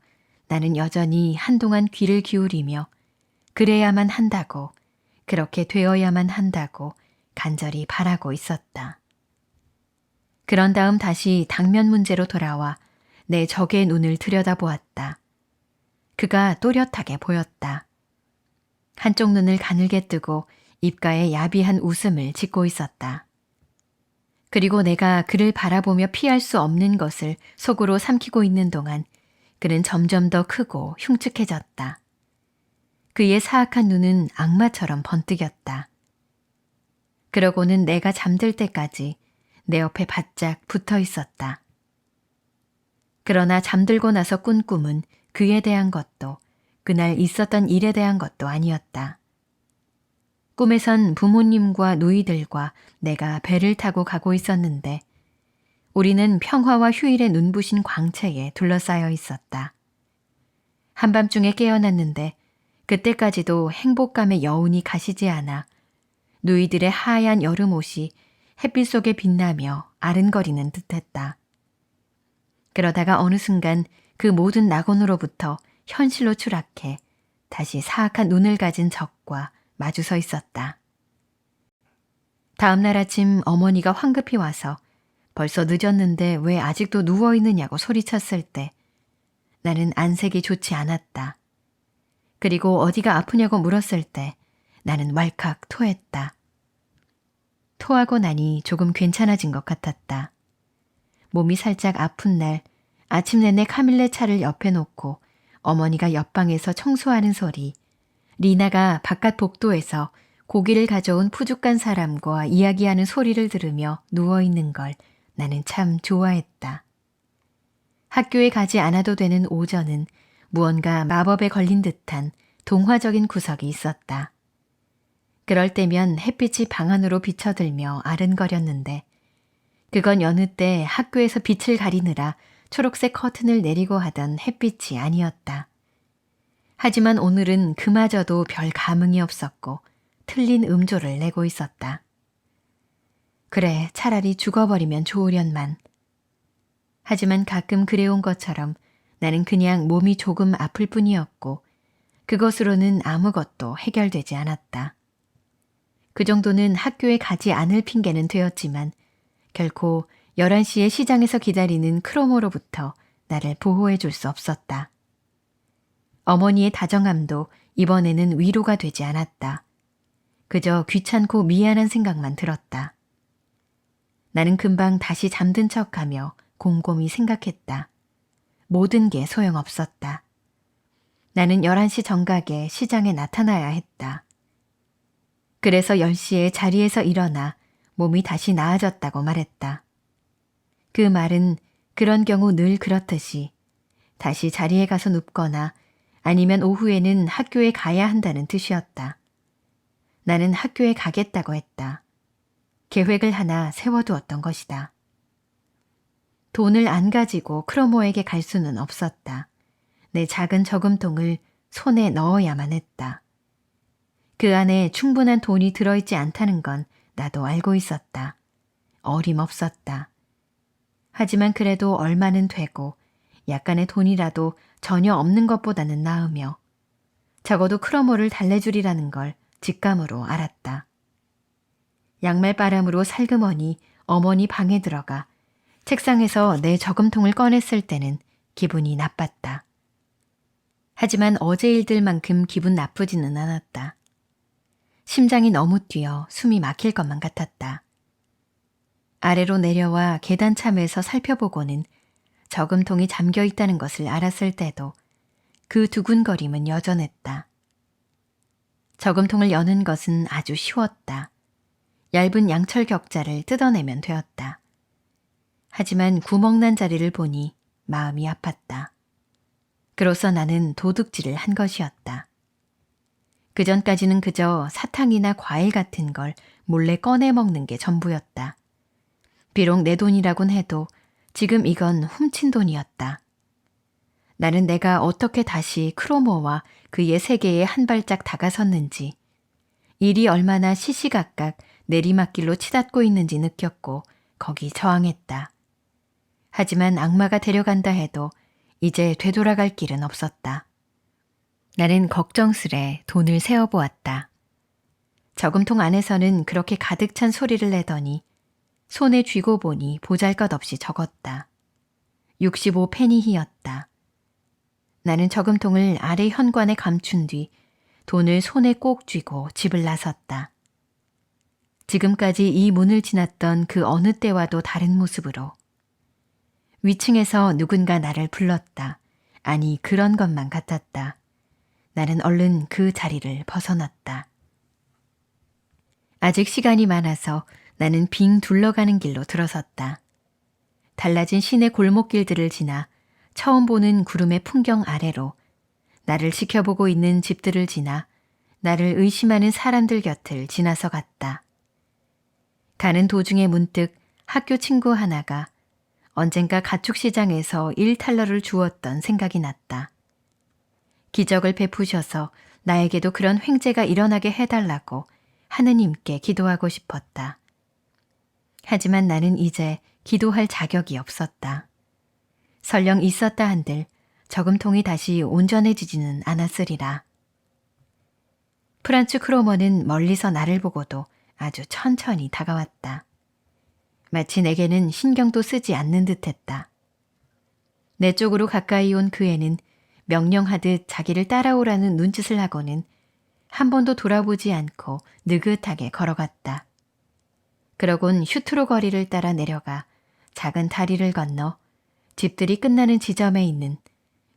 나는 여전히 한동안 귀를 기울이며 그래야만 한다고, 그렇게 되어야만 한다고 간절히 바라고 있었다. 그런 다음 다시 당면 문제로 돌아와 내 적의 눈을 들여다보았다. 그가 또렷하게 보였다. 한쪽 눈을 가늘게 뜨고 입가에 야비한 웃음을 짓고 있었다. 그리고 내가 그를 바라보며 피할 수 없는 것을 속으로 삼키고 있는 동안 그는 점점 더 크고 흉측해졌다. 그의 사악한 눈은 악마처럼 번뜩였다. 그러고는 내가 잠들 때까지 내 옆에 바짝 붙어 있었다. 그러나 잠들고 나서 꾼 꿈은 그에 대한 것도 그날 있었던 일에 대한 것도 아니었다. 꿈에선 부모님과 누이들과 내가 배를 타고 가고 있었는데 우리는 평화와 휴일의 눈부신 광채에 둘러싸여 있었다. 한밤중에 깨어났는데 그때까지도 행복감의 여운이 가시지 않아 누이들의 하얀 여름옷이 햇빛 속에 빛나며 아른거리는 듯했다. 그러다가 어느 순간 그 모든 낙원으로부터 현실로 추락해 다시 사악한 눈을 가진 적과 마주 서 있었다. 다음 날 아침 어머니가 황급히 와서 벌써 늦었는데 왜 아직도 누워있느냐고 소리쳤을 때 나는 안색이 좋지 않았다. 그리고 어디가 아프냐고 물었을 때 나는 왈칵 토했다. 토하고 나니 조금 괜찮아진 것 같았다. 몸이 살짝 아픈 날 아침 내내 카밀레 차를 옆에 놓고 어머니가 옆방에서 청소하는 소리, 리나가 바깥 복도에서 고기를 가져온 푸죽간 사람과 이야기하는 소리를 들으며 누워있는 걸 나는 참 좋아했다. 학교에 가지 않아도 되는 오전은 무언가 마법에 걸린 듯한 동화적인 구석이 있었다. 그럴 때면 햇빛이 방 안으로 비쳐들며 아른거렸는데 그건 여느 때 학교에서 빛을 가리느라 초록색 커튼을 내리고 하던 햇빛이 아니었다. 하지만 오늘은 그마저도 별 감흥이 없었고 틀린 음조를 내고 있었다. 그래, 차라리 죽어버리면 좋으련만. 하지만 가끔 그래온 것처럼 나는 그냥 몸이 조금 아플 뿐이었고 그것으로는 아무것도 해결되지 않았다. 그 정도는 학교에 가지 않을 핑계는 되었지만 결코 11시에 시장에서 기다리는 크로모로부터 나를 보호해 줄 수 없었다. 어머니의 다정함도 이번에는 위로가 되지 않았다. 그저 귀찮고 미안한 생각만 들었다. 나는 금방 다시 잠든 척하며 곰곰이 생각했다. 모든 게 소용없었다. 나는 11시 정각에 시장에 나타나야 했다. 그래서 10시에 자리에서 일어나 몸이 다시 나아졌다고 말했다. 그 말은 그런 경우 늘 그렇듯이 다시 자리에 가서 눕거나 아니면 오후에는 학교에 가야 한다는 뜻이었다. 나는 학교에 가겠다고 했다. 계획을 하나 세워두었던 것이다. 돈을 안 가지고 크로모에게 갈 수는 없었다. 내 작은 저금통을 손에 넣어야만 했다. 그 안에 충분한 돈이 들어있지 않다는 건 나도 알고 있었다. 어림없었다. 하지만 그래도 얼마는 되고 약간의 돈이라도 전혀 없는 것보다는 나으며 적어도 크로모를 달래주리라는 걸 직감으로 알았다. 양말바람으로 살그머니 어머니 방에 들어가 책상에서 내 저금통을 꺼냈을 때는 기분이 나빴다. 하지만 어제 일들만큼 기분 나쁘지는 않았다. 심장이 너무 뛰어 숨이 막힐 것만 같았다. 아래로 내려와 계단 참에서 살펴보고는 저금통이 잠겨 있다는 것을 알았을 때도 그 두근거림은 여전했다. 저금통을 여는 것은 아주 쉬웠다. 얇은 양철 격자를 뜯어내면 되었다. 하지만 구멍난 자리를 보니 마음이 아팠다. 그로써 나는 도둑질을 한 것이었다. 그전까지는 그저 사탕이나 과일 같은 걸 몰래 꺼내 먹는 게 전부였다. 비록 내 돈이라곤 해도 지금 이건 훔친 돈이었다. 나는 내가 어떻게 다시 크로모와 그의 세계에 한 발짝 다가섰는지, 일이 얼마나 시시각각 내리막길로 치닫고 있는지 느꼈고 거기 저항했다. 하지만 악마가 데려간다 해도 이제 되돌아갈 길은 없었다. 나는 걱정스레 돈을 세어보았다. 저금통 안에서는 그렇게 가득 찬 소리를 내더니 손에 쥐고 보니 보잘것없이 적었다. 65페니히였다. 나는 저금통을 아래 현관에 감춘 뒤 돈을 손에 꼭 쥐고 집을 나섰다. 지금까지 이 문을 지났던 그 어느 때와도 다른 모습으로. 위층에서 누군가 나를 불렀다. 아니, 그런 것만 같았다. 나는 얼른 그 자리를 벗어났다. 아직 시간이 많아서 나는 빙 둘러가는 길로 들어섰다. 달라진 시내 골목길들을 지나 처음 보는 구름의 풍경 아래로 나를 지켜보고 있는 집들을 지나 나를 의심하는 사람들 곁을 지나서 갔다. 가는 도중에 문득 학교 친구 하나가 언젠가 가축시장에서 1달러를 주었던 생각이 났다. 기적을 베푸셔서 나에게도 그런 횡재가 일어나게 해달라고 하느님께 기도하고 싶었다. 하지만 나는 이제 기도할 자격이 없었다. 설령 있었다 한들 저금통이 다시 온전해지지는 않았으리라. 프란츠 크로머는 멀리서 나를 보고도 아주 천천히 다가왔다. 마치 내게는 신경도 쓰지 않는 듯했다. 내 쪽으로 가까이 온 그 애는 명령하듯 자기를 따라오라는 눈짓을 하고는 한 번도 돌아보지 않고 느긋하게 걸어갔다. 그러곤 슈트로 거리를 따라 내려가 작은 다리를 건너 집들이 끝나는 지점에 있는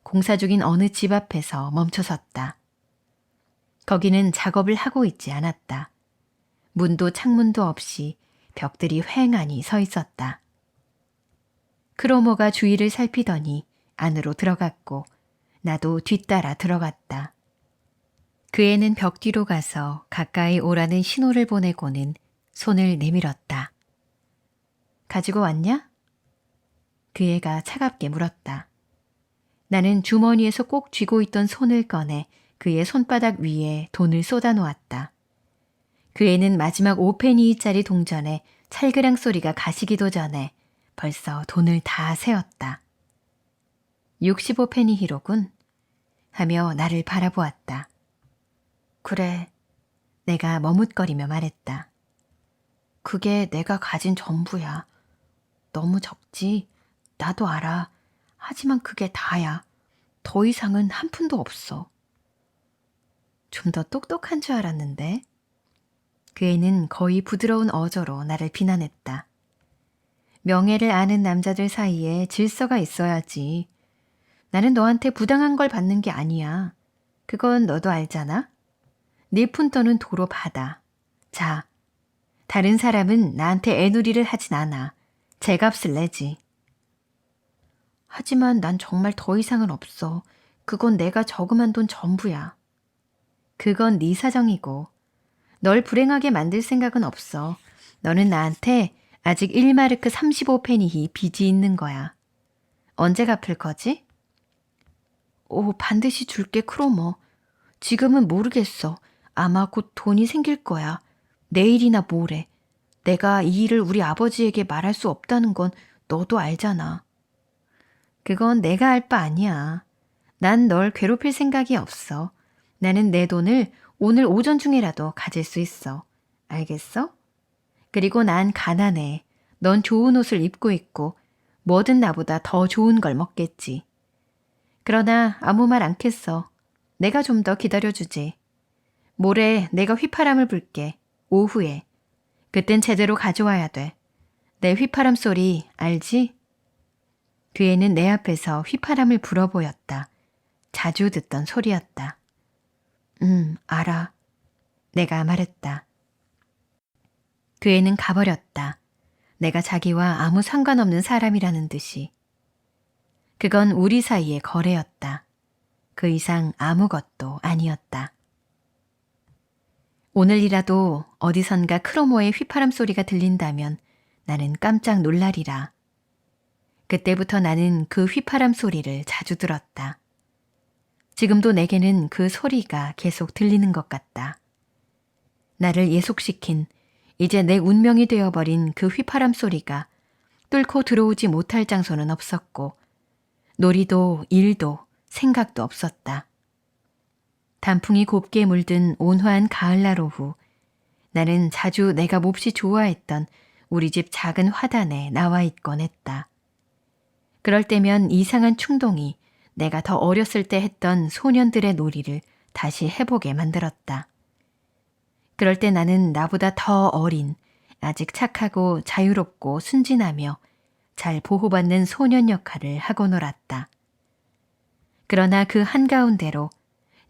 공사 중인 어느 집 앞에서 멈춰섰다. 거기는 작업을 하고 있지 않았다. 문도 창문도 없이 벽들이 휑하니 서 있었다. 크로모가 주위를 살피더니 안으로 들어갔고 나도 뒤따라 들어갔다. 그 애는 벽 뒤로 가서 가까이 오라는 신호를 보내고는 손을 내밀었다. 가지고 왔냐? 그 애가 차갑게 물었다. 나는 주머니에서 꼭 쥐고 있던 손을 꺼내 그의 손바닥 위에 돈을 쏟아놓았다. 그 애는 마지막 5페니짜리 동전에 찰그랑 소리가 가시기도 전에 벌써 돈을 다 세었다. 65페니 히로군 하며 나를 바라보았다. 그래, 내가 머뭇거리며 말했다. 그게 내가 가진 전부야. 너무 적지? 나도 알아. 하지만 그게 다야. 더 이상은 한 푼도 없어. 좀 더 똑똑한 줄 알았는데. 그 애는 거의 부드러운 어조로 나를 비난했다. 명예를 아는 남자들 사이에 질서가 있어야지. 나는 너한테 부당한 걸 받는 게 아니야. 그건 너도 알잖아? 네 푼돈은 도로 받아. 자, 다른 사람은 나한테 애누리를 하진 않아. 제값을 내지. 하지만 난 정말 더 이상은 없어. 그건 내가 저금한 돈 전부야. 그건 네 사정이고 널 불행하게 만들 생각은 없어. 너는 나한테 아직 1마르크 35페니 빚이 있는 거야. 언제 갚을 거지? 오, 반드시 줄게, 크로모. 지금은 모르겠어. 아마 곧 돈이 생길 거야. 내일이나 모레. 내가 이 일을 우리 아버지에게 말할 수 없다는 건 너도 알잖아. 그건 내가 알 바 아니야. 난 널 괴롭힐 생각이 없어. 나는 내 돈을 오늘 오전 중에라도 가질 수 있어. 알겠어? 그리고 난 가난해. 넌 좋은 옷을 입고 있고 뭐든 나보다 더 좋은 걸 먹겠지. 그러나 아무 말 않겠어. 내가 좀 더 기다려주지. 모레 내가 휘파람을 불게. 오후에. 그땐 제대로 가져와야 돼. 내 휘파람 소리 알지? 그 애는 내 앞에서 휘파람을 불어 보였다. 자주 듣던 소리였다. 알아. 내가 말했다. 그 애는 가버렸다. 내가 자기와 아무 상관없는 사람이라는 듯이. 그건 우리 사이의 거래였다. 그 이상 아무것도 아니었다. 오늘이라도 어디선가 크로모의 휘파람 소리가 들린다면 나는 깜짝 놀라리라. 그때부터 나는 그 휘파람 소리를 자주 들었다. 지금도 내게는 그 소리가 계속 들리는 것 같다. 나를 예속시킨, 이제 내 운명이 되어버린 그 휘파람 소리가 뚫고 들어오지 못할 장소는 없었고 놀이도 일도 생각도 없었다. 단풍이 곱게 물든 온화한 가을날 오후 나는 자주 내가 몹시 좋아했던 우리 집 작은 화단에 나와 있곤 했다. 그럴 때면 이상한 충동이 내가 더 어렸을 때 했던 소년들의 놀이를 다시 해보게 만들었다. 그럴 때 나는 나보다 더 어린, 아직 착하고 자유롭고 순진하며 잘 보호받는 소년 역할을 하고 놀았다. 그러나 그 한가운데로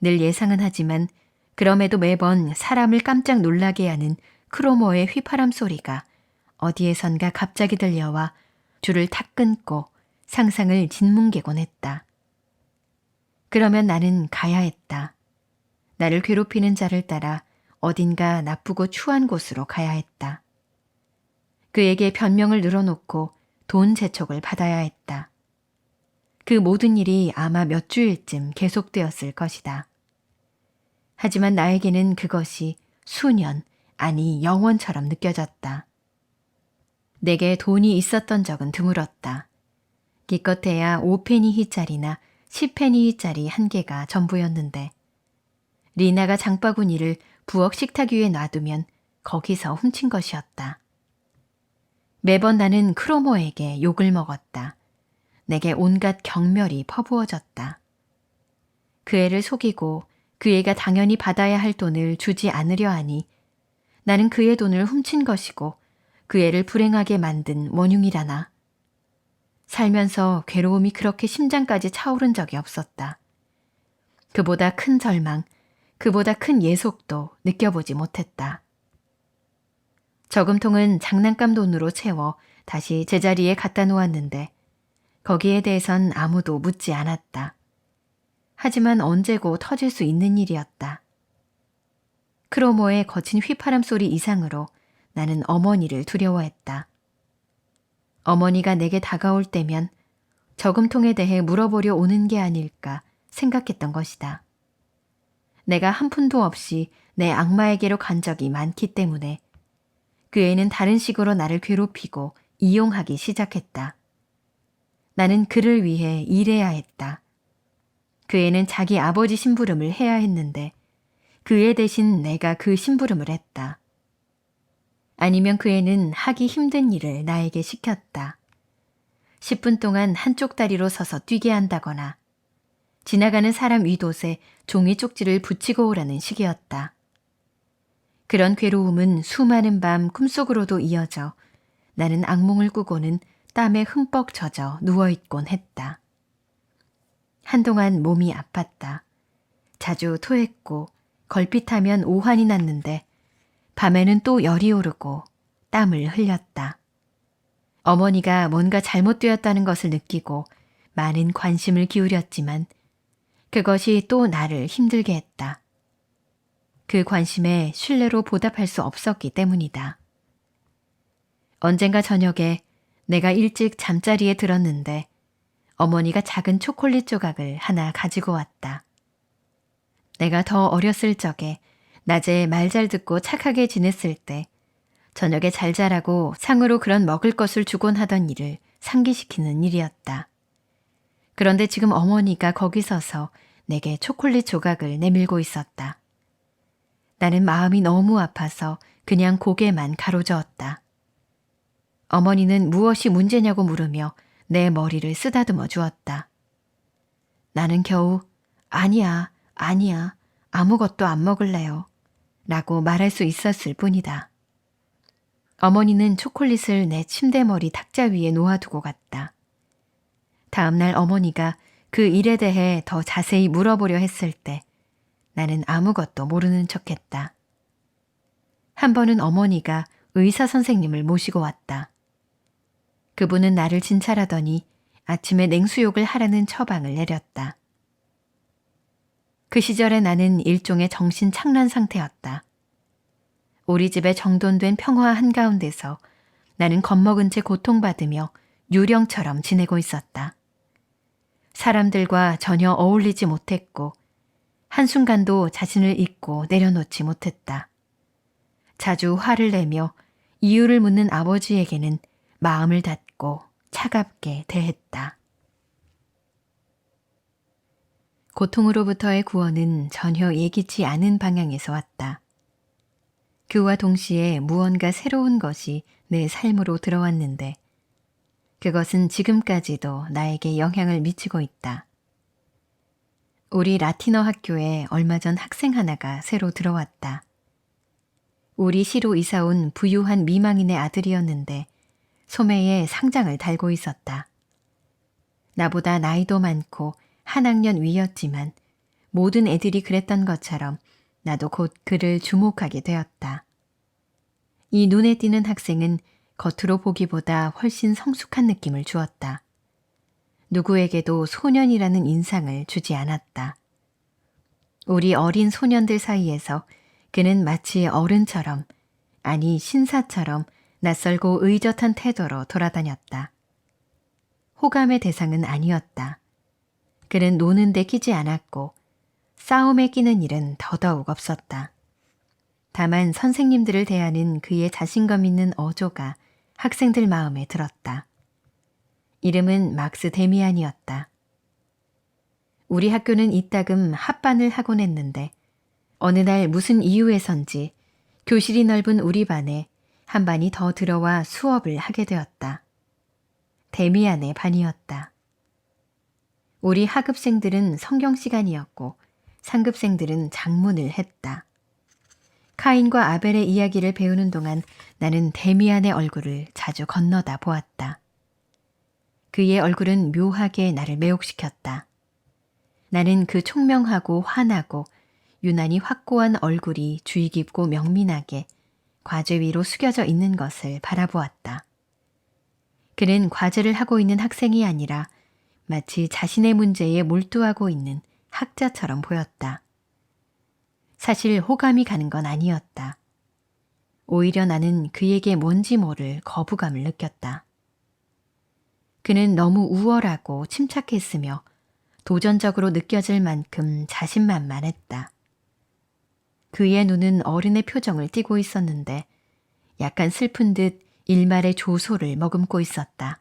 늘 예상은 하지만 그럼에도 매번 사람을 깜짝 놀라게 하는 크로모의 휘파람 소리가 어디에선가 갑자기 들려와 줄을 탁 끊고 상상을 짓뭉개곤 했다. 그러면 나는 가야 했다. 나를 괴롭히는 자를 따라 어딘가 나쁘고 추한 곳으로 가야 했다. 그에게 변명을 늘어놓고 돈 재촉을 받아야 했다. 그 모든 일이 아마 몇 주일쯤 계속되었을 것이다. 하지만 나에게는 그것이 수년, 아니 영원처럼 느껴졌다. 내게 돈이 있었던 적은 드물었다. 기껏해야 5페니짜리나 10페니짜리 한 개가 전부였는데 리나가 장바구니를 부엌 식탁 위에 놔두면 거기서 훔친 것이었다. 매번 나는 크로모에게 욕을 먹었다. 내게 온갖 경멸이 퍼부어졌다. 그 애를 속이고 그 애가 당연히 받아야 할 돈을 주지 않으려 하니 나는 그의 돈을 훔친 것이고 그 애를 불행하게 만든 원흉이라나. 살면서 괴로움이 그렇게 심장까지 차오른 적이 없었다. 그보다 큰 절망, 그보다 큰 예속도 느껴보지 못했다. 저금통은 장난감 돈으로 채워 다시 제자리에 갖다 놓았는데 거기에 대해선 아무도 묻지 않았다. 하지만 언제고 터질 수 있는 일이었다. 크로모의 거친 휘파람 소리 이상으로 나는 어머니를 두려워했다. 어머니가 내게 다가올 때면 저금통에 대해 물어보려 오는 게 아닐까 생각했던 것이다. 내가 한 푼도 없이 내 악마에게로 간 적이 많기 때문에 그 애는 다른 식으로 나를 괴롭히고 이용하기 시작했다. 나는 그를 위해 일해야 했다. 그 애는 자기 아버지 심부름을 해야 했는데 그 애 대신 내가 그 심부름을 했다. 아니면 그 애는 하기 힘든 일을 나에게 시켰다. 10분 동안 한쪽 다리로 서서 뛰게 한다거나 지나가는 사람 윗옷에 종이 쪽지를 붙이고 오라는 식이었다. 그런 괴로움은 수많은 밤 꿈속으로도 이어져 나는 악몽을 꾸고는 땀에 흠뻑 젖어 누워있곤 했다. 한동안 몸이 아팠다. 자주 토했고 걸핏하면 오한이 났는데 밤에는 또 열이 오르고 땀을 흘렸다. 어머니가 뭔가 잘못되었다는 것을 느끼고 많은 관심을 기울였지만 그것이 또 나를 힘들게 했다. 그 관심에 신뢰로 보답할 수 없었기 때문이다. 언젠가 저녁에 내가 일찍 잠자리에 들었는데 어머니가 작은 초콜릿 조각을 하나 가지고 왔다. 내가 더 어렸을 적에 낮에 말 잘 듣고 착하게 지냈을 때 저녁에 잘 자라고 상으로 그런 먹을 것을 주곤 하던 일을 상기시키는 일이었다. 그런데 지금 어머니가 거기 서서 내게 초콜릿 조각을 내밀고 있었다. 나는 마음이 너무 아파서 그냥 고개만 가로저었다. 어머니는 무엇이 문제냐고 물으며 내 머리를 쓰다듬어 주었다. 나는 겨우 아니야, 아무것도 안 먹을래요 라고 말할 수 있었을 뿐이다. 어머니는 초콜릿을 내 침대머리 탁자 위에 놓아두고 갔다. 다음 날 어머니가 그 일에 대해 더 자세히 물어보려 했을 때 나는 아무것도 모르는 척했다. 한 번은 어머니가 의사 선생님을 모시고 왔다. 그분은 나를 진찰하더니 아침에 냉수욕을 하라는 처방을 내렸다. 그 시절에 나는 일종의 정신 착란 상태였다. 우리 집에 정돈된 평화 한가운데서 나는 겁먹은 채 고통받으며 유령처럼 지내고 있었다. 사람들과 전혀 어울리지 못했고 한순간도 자신을 잊고 내려놓지 못했다. 자주 화를 내며 이유를 묻는 아버지에게는 마음을 닫고 차갑게 대했다. 고통으로부터의 구원은 전혀 예기치 않은 방향에서 왔다. 그와 동시에 무언가 새로운 것이 내 삶으로 들어왔는데 그것은 지금까지도 나에게 영향을 미치고 있다. 우리 라틴어 학교에 얼마 전 학생 하나가 새로 들어왔다. 우리 시로 이사 온 부유한 미망인의 아들이었는데 소매에 상장을 달고 있었다. 나보다 나이도 많고 한 학년 위였지만 모든 애들이 그랬던 것처럼 나도 곧 그를 주목하게 되었다. 이 눈에 띄는 학생은 겉으로 보기보다 훨씬 성숙한 느낌을 주었다. 누구에게도 소년이라는 인상을 주지 않았다. 우리 어린 소년들 사이에서 그는 마치 어른처럼, 아니 신사처럼 낯설고 의젓한 태도로 돌아다녔다. 호감의 대상은 아니었다. 그는 노는 데 끼지 않았고 싸움에 끼는 일은 더더욱 없었다. 다만 선생님들을 대하는 그의 자신감 있는 어조가 학생들 마음에 들었다. 이름은 막스 데미안이었다. 우리 학교는 이따금 합반을 하곤 했는데 어느 날 무슨 이유에선지 교실이 넓은 우리 반에 한 반이 더 들어와 수업을 하게 되었다. 데미안의 반이었다. 우리 학급생들은 성경 시간이었고 상급생들은 장문을 했다. 카인과 아벨의 이야기를 배우는 동안 나는 데미안의 얼굴을 자주 건너다 보았다. 그의 얼굴은 묘하게 나를 매혹시켰다. 나는 그 총명하고 환하고 유난히 확고한 얼굴이 주의 깊고 명민하게 과제 위로 숙여져 있는 것을 바라보았다. 그는 과제를 하고 있는 학생이 아니라 마치 자신의 문제에 몰두하고 있는 학자처럼 보였다. 사실 호감이 가는 건 아니었다. 오히려 나는 그에게 뭔지 모를 거부감을 느꼈다. 그는 너무 우월하고 침착했으며 도전적으로 느껴질 만큼 자신만만했다. 그의 눈은 어른의 표정을 띠고 있었는데 약간 슬픈 듯 일말의 조소를 머금고 있었다.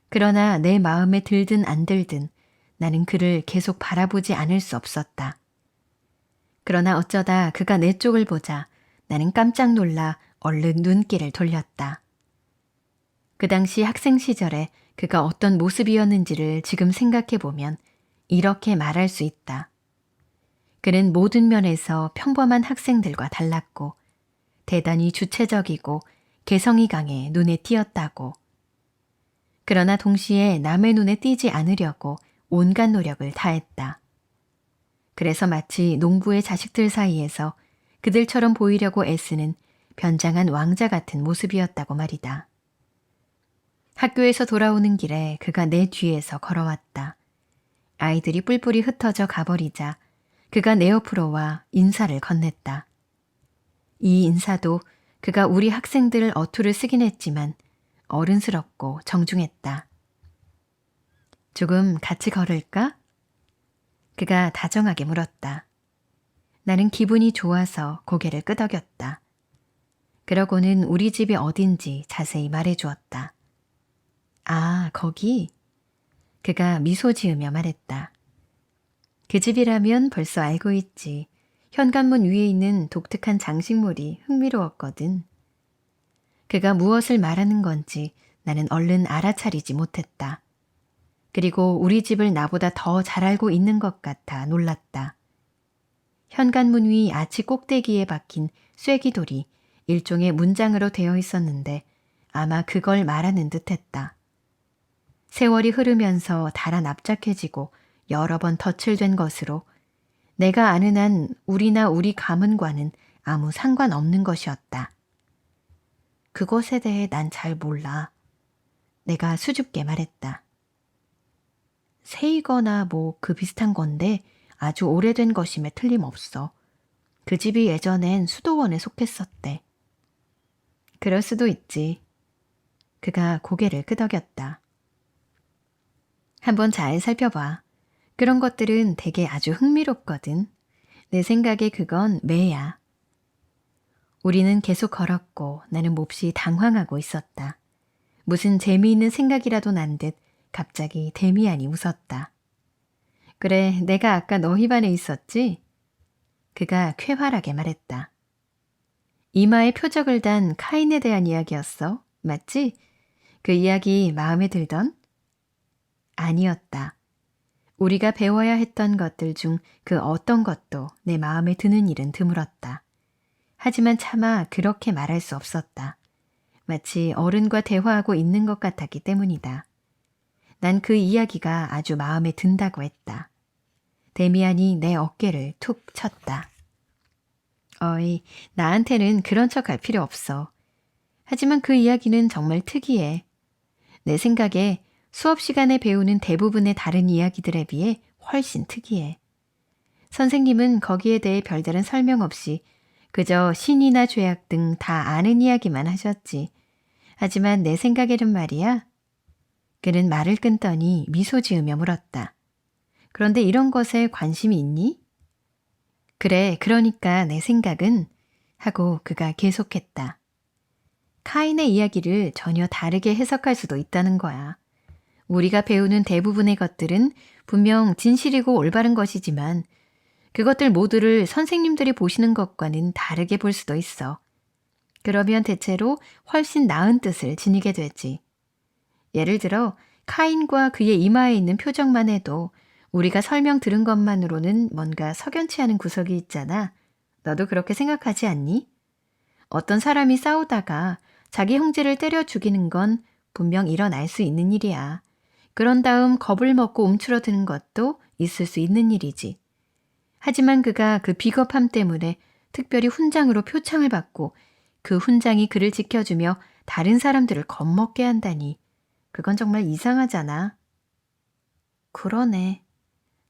그러나 내 마음에 들든 안 들든 나는 그를 계속 바라보지 않을 수 없었다. 그러나 어쩌다 그가 내 쪽을 보자 나는 깜짝 놀라 얼른 눈길을 돌렸다. 그 당시 학생 시절에 그가 어떤 모습이었는지를 지금 생각해보면 이렇게 말할 수 있다. 그는 모든 면에서 평범한 학생들과 달랐고 대단히 주체적이고 개성이 강해 눈에 띄었다고. 그러나 동시에 남의 눈에 띄지 않으려고 온갖 노력을 다했다. 그래서 마치 농부의 자식들 사이에서 그들처럼 보이려고 애쓰는 변장한 왕자 같은 모습이었다고 말이다. 학교에서 돌아오는 길에 그가 내 뒤에서 걸어왔다. 아이들이 뿔뿔이 흩어져 가버리자 그가 내 옆으로 와 인사를 건넸다. 이 인사도 그가 우리 학생들 어투를 쓰긴 했지만 어른스럽고 정중했다. 조금 같이 걸을까? 그가 다정하게 물었다. 나는 기분이 좋아서 고개를 끄덕였다. 그러고는 우리 집이 어딘지 자세히 말해주었다. 아, 거기? 그가 미소 지으며 말했다. 그 집이라면 벌써 알고 있지. 현관문 위에 있는 독특한 장식물이 흥미로웠거든. 그가 무엇을 말하는 건지 나는 얼른 알아차리지 못했다. 그리고 우리 집을 나보다 더 잘 알고 있는 것 같아 놀랐다. 현관문 위 아치 꼭대기에 박힌 쐐기돌이 일종의 문장으로 되어 있었는데 아마 그걸 말하는 듯했다. 세월이 흐르면서 달아 납작해지고 여러 번 덧칠된 것으로 내가 아는 한 우리나 우리 가문과는 아무 상관없는 것이었다. 그것에 대해 난 잘 몰라. 내가 수줍게 말했다. 새이거나 뭐 그 비슷한 건데 아주 오래된 것임에 틀림없어. 그 집이 예전엔 수도원에 속했었대. 그럴 수도 있지. 그가 고개를 끄덕였다. 한번 잘 살펴봐. 그런 것들은 되게 아주 흥미롭거든. 내 생각에 그건 매야. 우리는 계속 걸었고 나는 몹시 당황하고 있었다. 무슨 재미있는 생각이라도 난 듯 갑자기 데미안이 웃었다. 그래, 내가 아까 너희 반에 있었지? 그가 쾌활하게 말했다. 이마에 표적을 단 카인에 대한 이야기였어. 맞지? 그 이야기 마음에 들던? 아니었다. 우리가 배워야 했던 것들 중 그 어떤 것도 내 마음에 드는 일은 드물었다. 하지만 차마 그렇게 말할 수 없었다. 마치 어른과 대화하고 있는 것 같았기 때문이다. 난 그 이야기가 아주 마음에 든다고 했다. 데미안이 내 어깨를 툭 쳤다. 어이, 나한테는 그런 척 할 필요 없어. 하지만 그 이야기는 정말 특이해. 내 생각에 수업 시간에 배우는 대부분의 다른 이야기들에 비해 훨씬 특이해. 선생님은 거기에 대해 별다른 설명 없이 그저 신이나 죄악 등 다 아는 이야기만 하셨지. 하지만 내 생각에는 말이야. 그는 말을 끊더니 미소 지으며 물었다. 그런데 이런 것에 관심이 있니? 그래, 그러니까 내 생각은 하고 그가 계속했다. 카인의 이야기를 전혀 다르게 해석할 수도 있다는 거야. 우리가 배우는 대부분의 것들은 분명 진실이고 올바른 것이지만 그것들 모두를 선생님들이 보시는 것과는 다르게 볼 수도 있어. 그러면 대체로 훨씬 나은 뜻을 지니게 되지. 예를 들어 카인과 그의 이마에 있는 표정만 해도 우리가 설명 들은 것만으로는 뭔가 석연치 않은 구석이 있잖아. 너도 그렇게 생각하지 않니? 어떤 사람이 싸우다가 자기 형제를 때려 죽이는 건 분명 일어날 수 있는 일이야. 그런 다음 겁을 먹고 움츠러드는 것도 있을 수 있는 일이지. 하지만 그가 그 비겁함 때문에 특별히 훈장으로 표창을 받고 그 훈장이 그를 지켜주며 다른 사람들을 겁먹게 한다니. 그건 정말 이상하잖아. 그러네.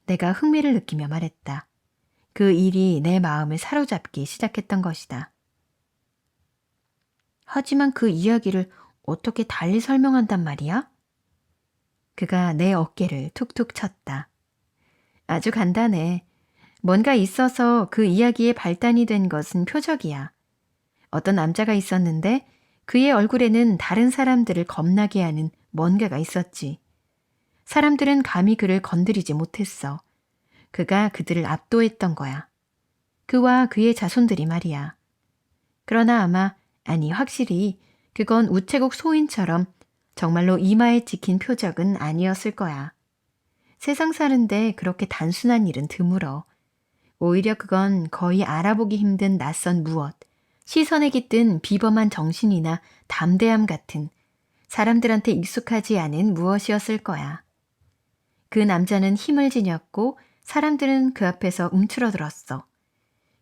내가 흥미를 느끼며 말했다. 그 일이 내 마음을 사로잡기 시작했던 것이다. 하지만 그 이야기를 어떻게 달리 설명한단 말이야? 그가 내 어깨를 툭툭 쳤다. 아주 간단해. 뭔가 있어서 그 이야기에 발단이 된 것은 표적이야. 어떤 남자가 있었는데 그의 얼굴에는 다른 사람들을 겁나게 하는 뭔가가 있었지. 사람들은 감히 그를 건드리지 못했어. 그가 그들을 압도했던 거야. 그와 그의 자손들이 말이야. 그러나 아니 확실히 그건 우체국 소인처럼 정말로 이마에 찍힌 표적은 아니었을 거야. 세상 사는데 그렇게 단순한 일은 드물어. 오히려 그건 거의 알아보기 힘든 낯선 무엇, 시선에 깃든 비범한 정신이나 담대함 같은 사람들한테 익숙하지 않은 무엇이었을 거야. 그 남자는 힘을 지녔고 사람들은 그 앞에서 움츠러들었어.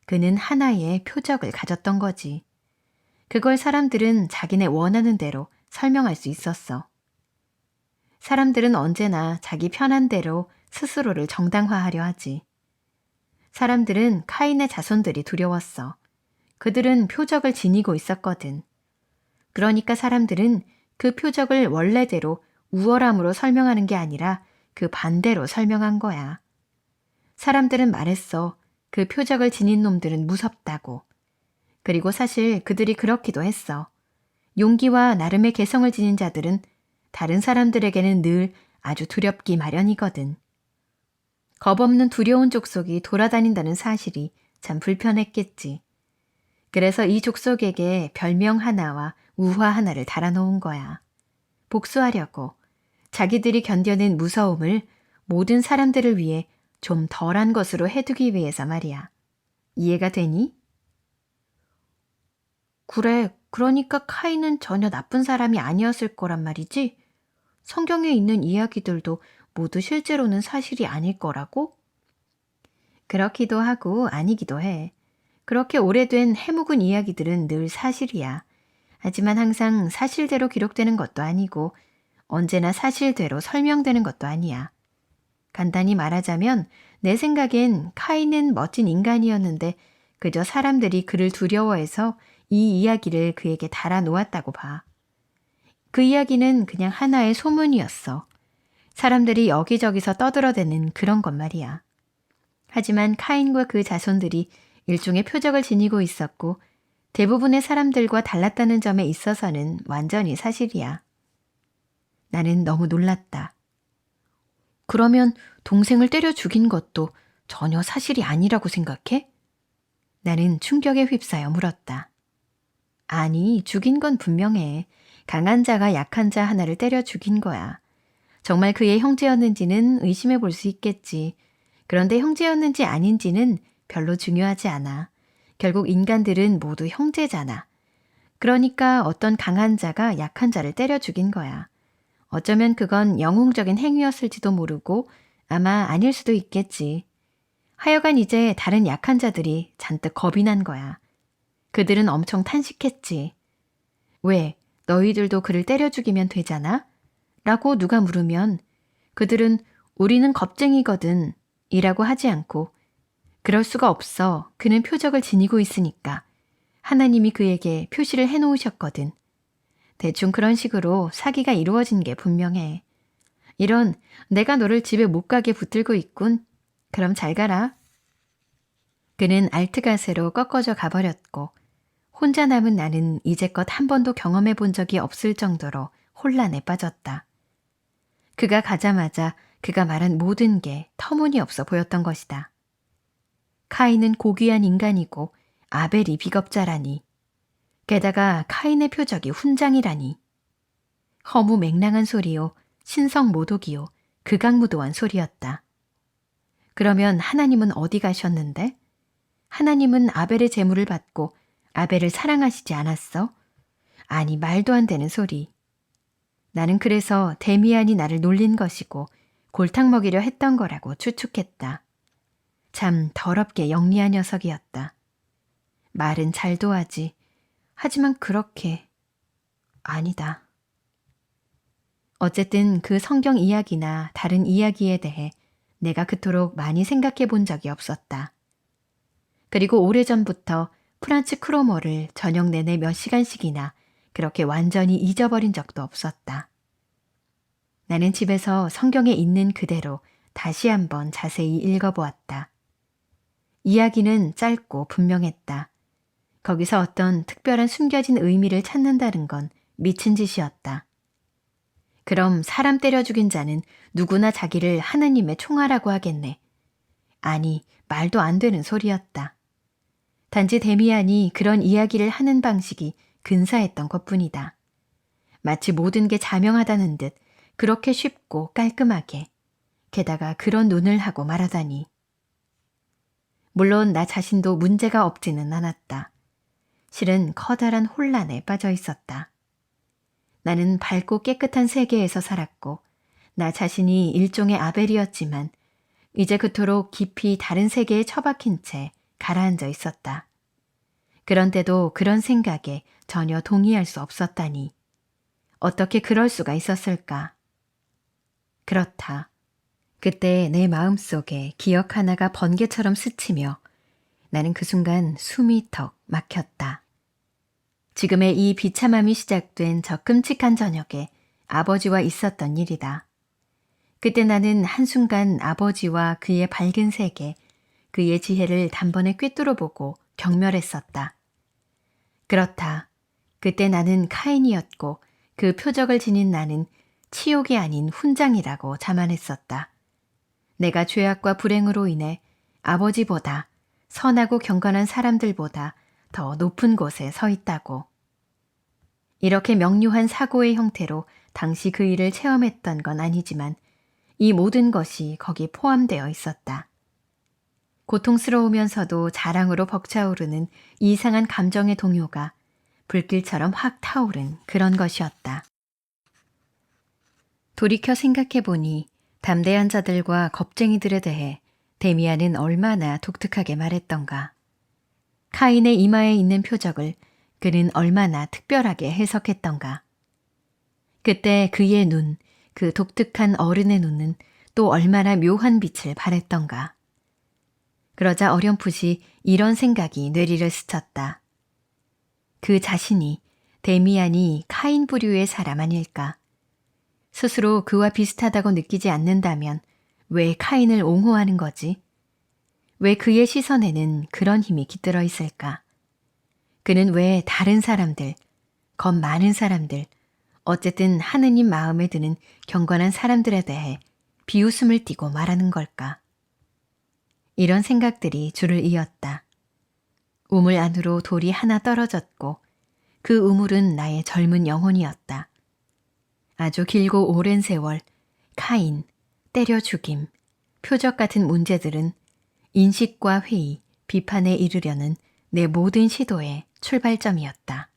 그는 하나의 표적을 가졌던 거지. 그걸 사람들은 자기네 원하는 대로 설명할 수 있었어. 사람들은 언제나 자기 편한 대로 스스로를 정당화하려 하지. 사람들은 카인의 자손들이 두려웠어. 그들은 표적을 지니고 있었거든. 그러니까 사람들은 그 표적을 원래대로 우월함으로 설명하는 게 아니라 그 반대로 설명한 거야. 사람들은 말했어. 그 표적을 지닌 놈들은 무섭다고. 그리고 사실 그들이 그렇기도 했어. 용기와 나름의 개성을 지닌 자들은 다른 사람들에게는 늘 아주 두렵기 마련이거든. 겁없는 두려운 족속이 돌아다닌다는 사실이 참 불편했겠지. 그래서 이 족속에게 별명 하나와 우화 하나를 달아놓은 거야. 복수하려고 자기들이 견뎌낸 무서움을 모든 사람들을 위해 좀 덜한 것으로 해두기 위해서 말이야. 이해가 되니? 그래, 그러니까 카인은 전혀 나쁜 사람이 아니었을 거란 말이지? 성경에 있는 이야기들도 모두 실제로는 사실이 아닐 거라고? 그렇기도 하고 아니기도 해. 그렇게 오래된 해묵은 이야기들은 늘 사실이야. 하지만 항상 사실대로 기록되는 것도 아니고 언제나 사실대로 설명되는 것도 아니야. 간단히 말하자면 내 생각엔 카인은 멋진 인간이었는데 그저 사람들이 그를 두려워해서 이 이야기를 그에게 달아놓았다고 봐. 그 이야기는 그냥 하나의 소문이었어. 사람들이 여기저기서 떠들어대는 그런 것 말이야. 하지만 카인과 그 자손들이 일종의 표적을 지니고 있었고 대부분의 사람들과 달랐다는 점에 있어서는 완전히 사실이야. 나는 너무 놀랐다. 그러면 동생을 때려 죽인 것도 전혀 사실이 아니라고 생각해? 나는 충격에 휩싸여 물었다. 아니, 죽인 건 분명해. 강한 자가 약한 자 하나를 때려 죽인 거야. 정말 그의 형제였는지는 의심해 볼 수 있겠지. 그런데 형제였는지 아닌지는 별로 중요하지 않아. 결국 인간들은 모두 형제잖아. 그러니까 어떤 강한 자가 약한 자를 때려 죽인 거야. 어쩌면 그건 영웅적인 행위였을지도 모르고 아마 아닐 수도 있겠지. 하여간 이제 다른 약한 자들이 잔뜩 겁이 난 거야. 그들은 엄청 탄식했지. 왜? 너희들도 그를 때려 죽이면 되잖아? 라고 누가 물으면 그들은 우리는 겁쟁이거든 이라고 하지 않고 그럴 수가 없어. 그는 표적을 지니고 있으니까. 하나님이 그에게 표시를 해놓으셨거든. 대충 그런 식으로 사기가 이루어진 게 분명해. 이런 내가 너를 집에 못 가게 붙들고 있군. 그럼 잘 가라. 그는 알트가세로 꺾어져 가버렸고 혼자 남은 나는 이제껏 한 번도 경험해 본 적이 없을 정도로 혼란에 빠졌다. 그가 가자마자 그가 말한 모든 게 터무니없어 보였던 것이다. 카인은 고귀한 인간이고 아벨이 비겁자라니. 게다가 카인의 표적이 훈장이라니. 허무맹랑한 소리요, 신성모독이요, 극악무도한 소리였다. 그러면 하나님은 어디 가셨는데? 하나님은 아벨의 제물을 받고 아벨을 사랑하시지 않았어? 아니, 말도 안 되는 소리. 나는 그래서 데미안이 나를 놀린 것이고 골탕 먹이려 했던 거라고 추측했다. 참 더럽게 영리한 녀석이었다. 말은 잘도 하지. 하지만 그렇게 아니다. 어쨌든 그 성경 이야기나 다른 이야기에 대해 내가 그토록 많이 생각해 본 적이 없었다. 그리고 오래전부터 프란츠 크로머를 저녁 내내 몇 시간씩이나 그렇게 완전히 잊어버린 적도 없었다. 나는 집에서 성경에 있는 그대로 다시 한번 자세히 읽어보았다. 이야기는 짧고 분명했다. 거기서 어떤 특별한 숨겨진 의미를 찾는다는 건 미친 짓이었다. 그럼 사람 때려 죽인 자는 누구나 자기를 하느님의 총알하고 하겠네. 아니, 말도 안 되는 소리였다. 단지 데미안이 그런 이야기를 하는 방식이 근사했던 것뿐이다. 마치 모든 게 자명하다는 듯 그렇게 쉽고 깔끔하게, 게다가 그런 눈을 하고 말하다니. 물론 나 자신도 문제가 없지는 않았다. 실은 커다란 혼란에 빠져 있었다. 나는 밝고 깨끗한 세계에서 살았고 나 자신이 일종의 아벨이었지만 이제 그토록 깊이 다른 세계에 처박힌 채 가라앉아 있었다. 그런데도 그런 생각에 전혀 동의할 수 없었다니. 어떻게 그럴 수가 있었을까? 그렇다. 그때 내 마음속에 기억 하나가 번개처럼 스치며 나는 그 순간 숨이 턱 막혔다. 지금의 이 비참함이 시작된 저 끔찍한 저녁에 아버지와 있었던 일이다. 그때 나는 한순간 아버지와 그의 밝은 세계, 그의 지혜를 단번에 꿰뚫어보고 경멸했었다. 그렇다. 그때 나는 카인이었고 그 표적을 지닌 나는 치욕이 아닌 훈장이라고 자만했었다. 내가 죄악과 불행으로 인해 아버지보다 선하고 경건한 사람들보다 더 높은 곳에 서 있다고. 이렇게 명료한 사고의 형태로 당시 그 일을 체험했던 건 아니지만 이 모든 것이 거기 포함되어 있었다. 고통스러우면서도 자랑으로 벅차오르는 이상한 감정의 동요가 불길처럼 확 타오른 그런 것이었다. 돌이켜 생각해보니 담대한 자들과 겁쟁이들에 대해 데미안은 얼마나 독특하게 말했던가. 카인의 이마에 있는 표적을 그는 얼마나 특별하게 해석했던가. 그때 그의 눈, 그 독특한 어른의 눈은 또 얼마나 묘한 빛을 발했던가. 그러자 어렴풋이 이런 생각이 뇌리를 스쳤다. 그 자신이 데미안이 카인 부류의 사람 아닐까. 스스로 그와 비슷하다고 느끼지 않는다면 왜 카인을 옹호하는 거지? 왜 그의 시선에는 그런 힘이 깃들어 있을까? 그는 왜 다른 사람들, 겁 많은 사람들, 어쨌든 하느님 마음에 드는 경건한 사람들에 대해 비웃음을 띠고 말하는 걸까? 이런 생각들이 줄을 이었다. 우물 안으로 돌이 하나 떨어졌고 그 우물은 나의 젊은 영혼이었다. 아주 길고 오랜 세월, 카인, 때려 죽임, 표적 같은 문제들은 인식과 회의, 비판에 이르려는 내 모든 시도의 출발점이었다.